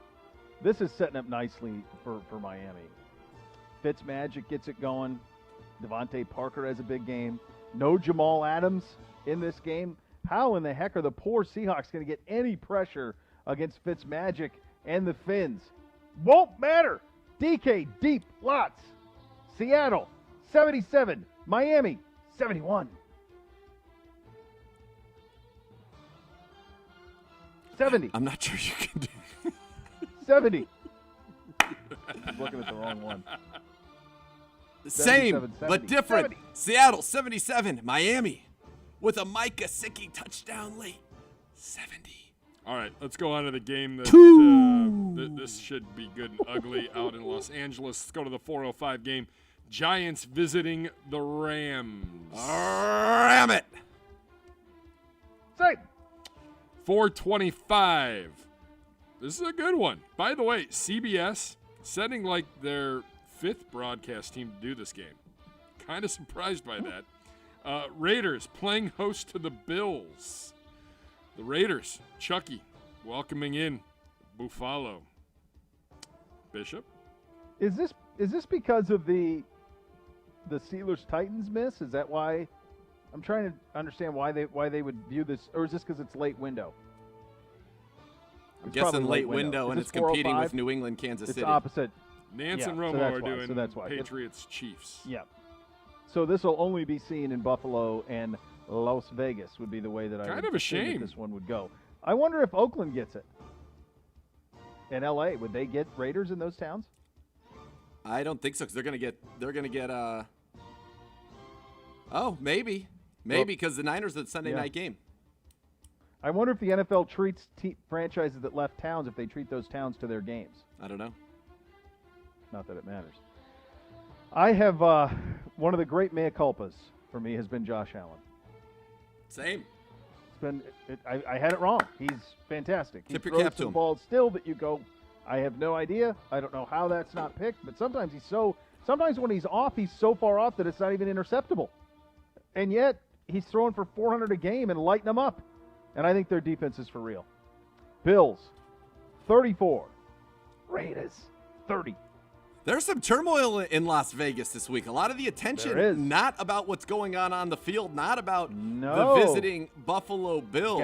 This is setting up nicely for Miami. Fitzmagic gets it going. Devontae Parker has a big game. No Jamal Adams in this game. How in the heck are the poor Seahawks going to get any pressure against Fitzmagic and the Finns? Won't matter. DK deep lots. Seattle 77. Miami 71. 70. I'm not sure you can do 70. I'm looking at the wrong one. Same, 77, but different. 70. Seattle, 77. Miami with a Mike Gesicki touchdown late. 70. All right, let's go on to the game that this should be good and ugly out in Los Angeles. Let's go to the 4:05 game. Giants visiting the Rams. Ram it. Same. 4:25. This is a good one. By the way, CBS setting like their 5th broadcast team to do this game. Kind of surprised by that. Raiders playing host to the Bills. The Raiders, Chucky, welcoming in Buffalo. Bishop? Is this because of the Steelers Titans miss? Is that why? I'm trying to understand why they would view this, or is this because it's late window? I'm guessing late window, and it's competing with New England, Kansas City. It's opposite. Nance and Romo are doing Patriots Chiefs. Yeah. So this will only be seen in Buffalo and Las Vegas would be the way that I kind of a shame this one would go. I wonder if Oakland gets it. And LA, would they get Raiders in those towns? I don't think so, because they're gonna get oh, maybe because the Niners are the Sunday night game. I wonder if the NFL treats franchises that left towns, if they treat those towns to their games. I don't know. Not that it matters. I have one of the great mea culpas for me has been Josh Allen. Same. been. I had it wrong. He's fantastic. He Tip your throws cap to some him. balls still that you go, I have no idea. I don't know how that's not picked. But sometimes sometimes when he's off, he's so far off that it's not even interceptable. And yet he's throwing for 400 a game and lighting them up. And I think their defense is for real. Bills, 34. Raiders, 30. There's some turmoil in Las Vegas this week. A lot of the attention There is. not about what's going on the field, not about No. the visiting Buffalo Bills.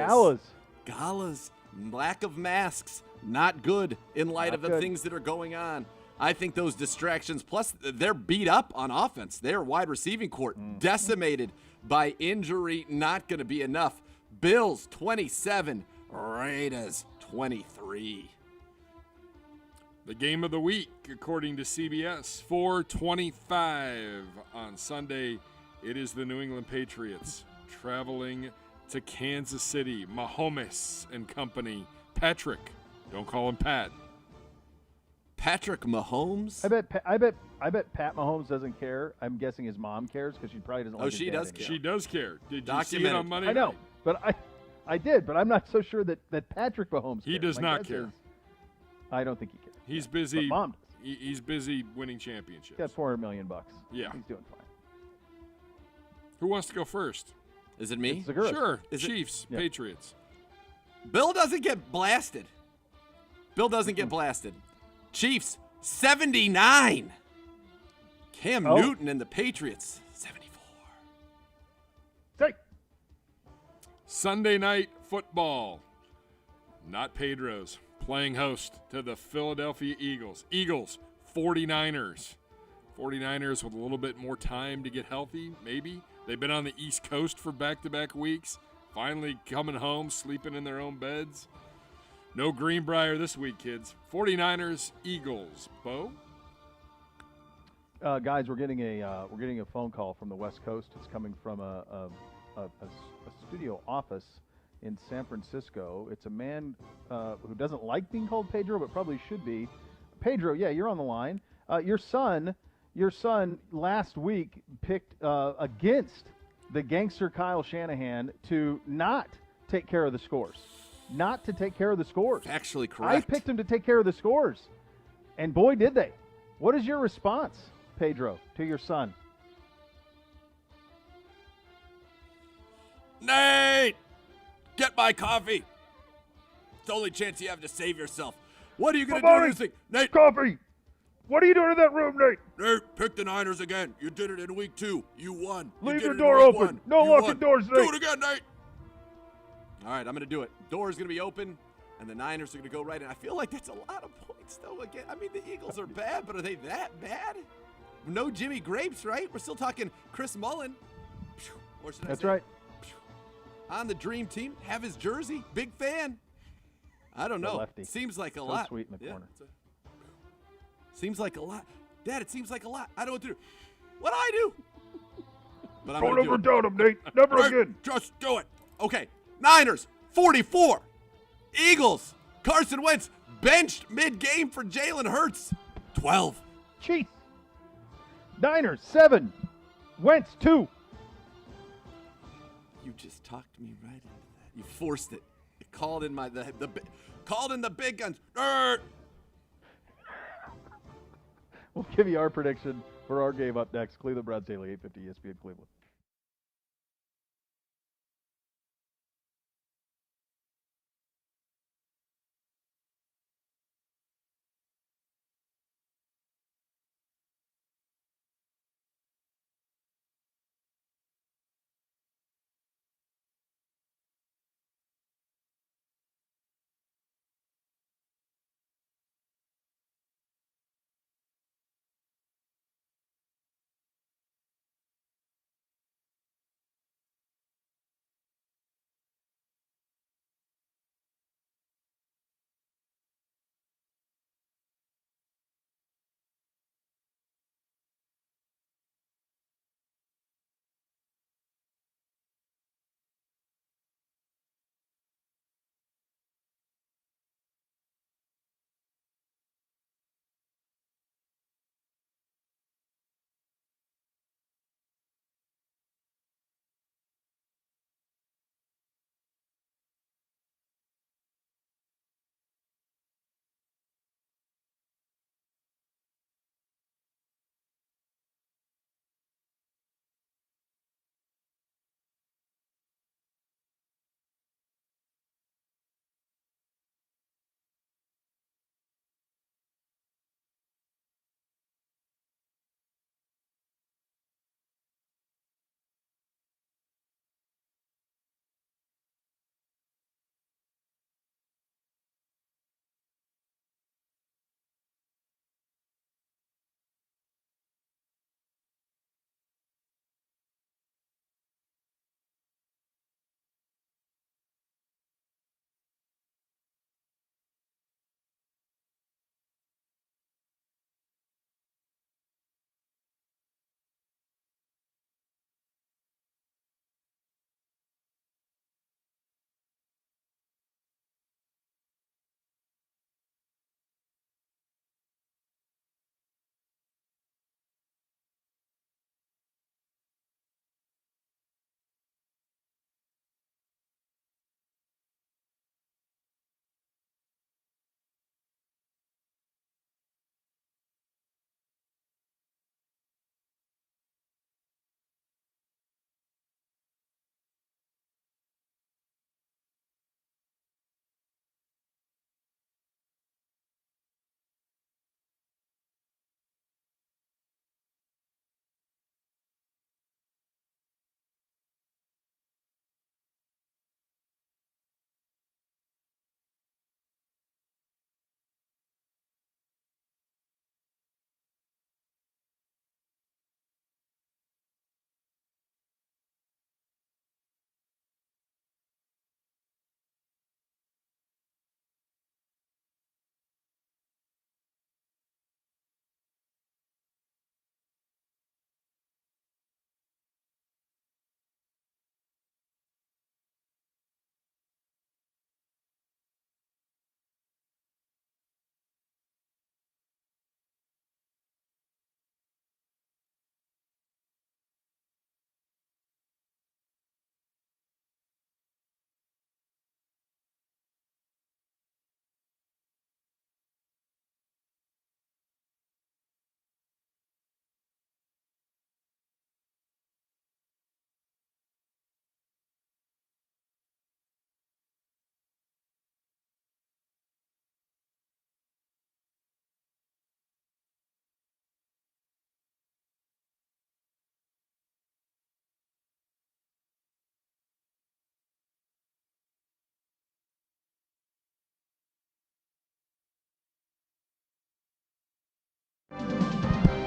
Galas, lack of masks, not good in light Not of the good. things that are going on. I think those distractions, plus they're beat up on offense. Their wide receiving court decimated by injury, not going to be enough. Bills 27, Raiders 23. The game of the week, according to CBS, 4:25 on Sunday. It is the New England Patriots traveling to Kansas City. Mahomes and company. Patrick, don't call him Pat. Patrick Mahomes? I bet Pat Mahomes doesn't care. I'm guessing his mom cares because she probably doesn't like his she dad does anymore. care. She does care. Did you see it Documented. on Monday I know, night? but I did, but I'm not so sure that Patrick Mahomes He cares. does My not guess care. is- I don't think he cares. He's But busy. mom does. He's busy winning championships. Got $400 million. Yeah. He's doing fine. Who wants to go first? Is it me? It's Zegura. Sure. Is it- Chiefs, Yeah. Patriots. Bill doesn't get blasted. Bill doesn't get blasted. Chiefs 79. Cam Oh. Newton and the Patriots 74. Say. Sunday night football. Not Pedro's. Playing host to the Philadelphia Eagles. Eagles, 49ers. 49ers with a little bit more time to get healthy, maybe. They've been on the East Coast for back-to-back weeks. Finally coming home, sleeping in their own beds. No Greenbrier this week, kids. 49ers, Eagles. Beau? Guys, we're getting a phone call from the West Coast. It's coming from a studio office in San Francisco. It's a man who doesn't like being called Pedro, but probably should be. Pedro, yeah, you're on the line. Your son last week picked against the gangster Kyle Shanahan to not take care of the scores. Not to take care of the scores. Actually correct. I picked him to take care of the scores. And boy, did they. What is your response, Pedro, to your son? Nate! Get my coffee. It's the only chance you have to save yourself. What are you going to do this thing? Nate! Coffee! What are you doing in that room, Nate? Nate, pick the Niners again. You did it in week 2. You won. You Leave did the it in door week open. 1. No You locking won. doors, Do Nate. it again, Nate. All right, I'm going to do it. Door's going to be open, and the Niners are going to go right in. I feel like that's a lot of points, though. Again, I mean, the Eagles are bad, but are they that bad? No Jimmy Grapes, right? We're still talking Chris Mullen. Or should I That's say, right. on the dream team, have his jersey. Big fan. I don't The know. lefty. Seems like a So lot. sweet in the corner. Seems like a lot. Dad, it seems like a lot. I don't know what to do. What do I do? But I'm Don't gonna do ever it. doubt him, Nate. Never Right, again. Just do it. Okay. Niners, 44. Eagles, Carson Wentz, benched mid-game for Jalen Hurts, 12. Chiefs. Niners, 7. Wentz, 2. You just talked me right into that. You forced it. It called in called in the big guns. We'll give you our prediction for our game up next. Cleveland Browns Daily, 850 ESPN Cleveland.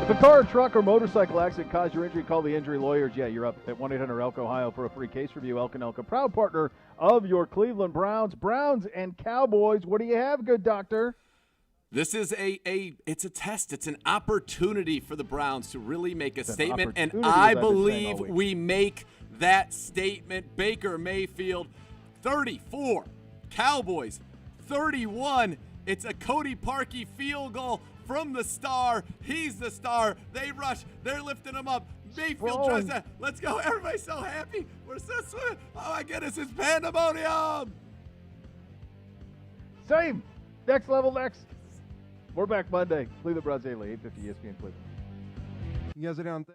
If a car, truck, or motorcycle accident caused your injury, call the injury lawyers. Yeah, you're up at 1-800-ELK Ohio for a free case review. Elk and Elka, proud partner of your Cleveland Browns. Browns and Cowboys. What do you have, good doctor? This is it's a test. It's an opportunity for the Browns to really make a statement, and I believe we make that statement. Baker Mayfield, 34. Cowboys, 31. It's a Cody Parkey field goal from the star. He's the star. They rush. They're lifting him up. Mayfield tries to. Let's go. Everybody's so happy. We're so swimming. Oh, my goodness. It's pandemonium. Same. Next level next. We're back Monday. Cleveland Browns Daily, 850 ESPN Cleveland. You guys are down.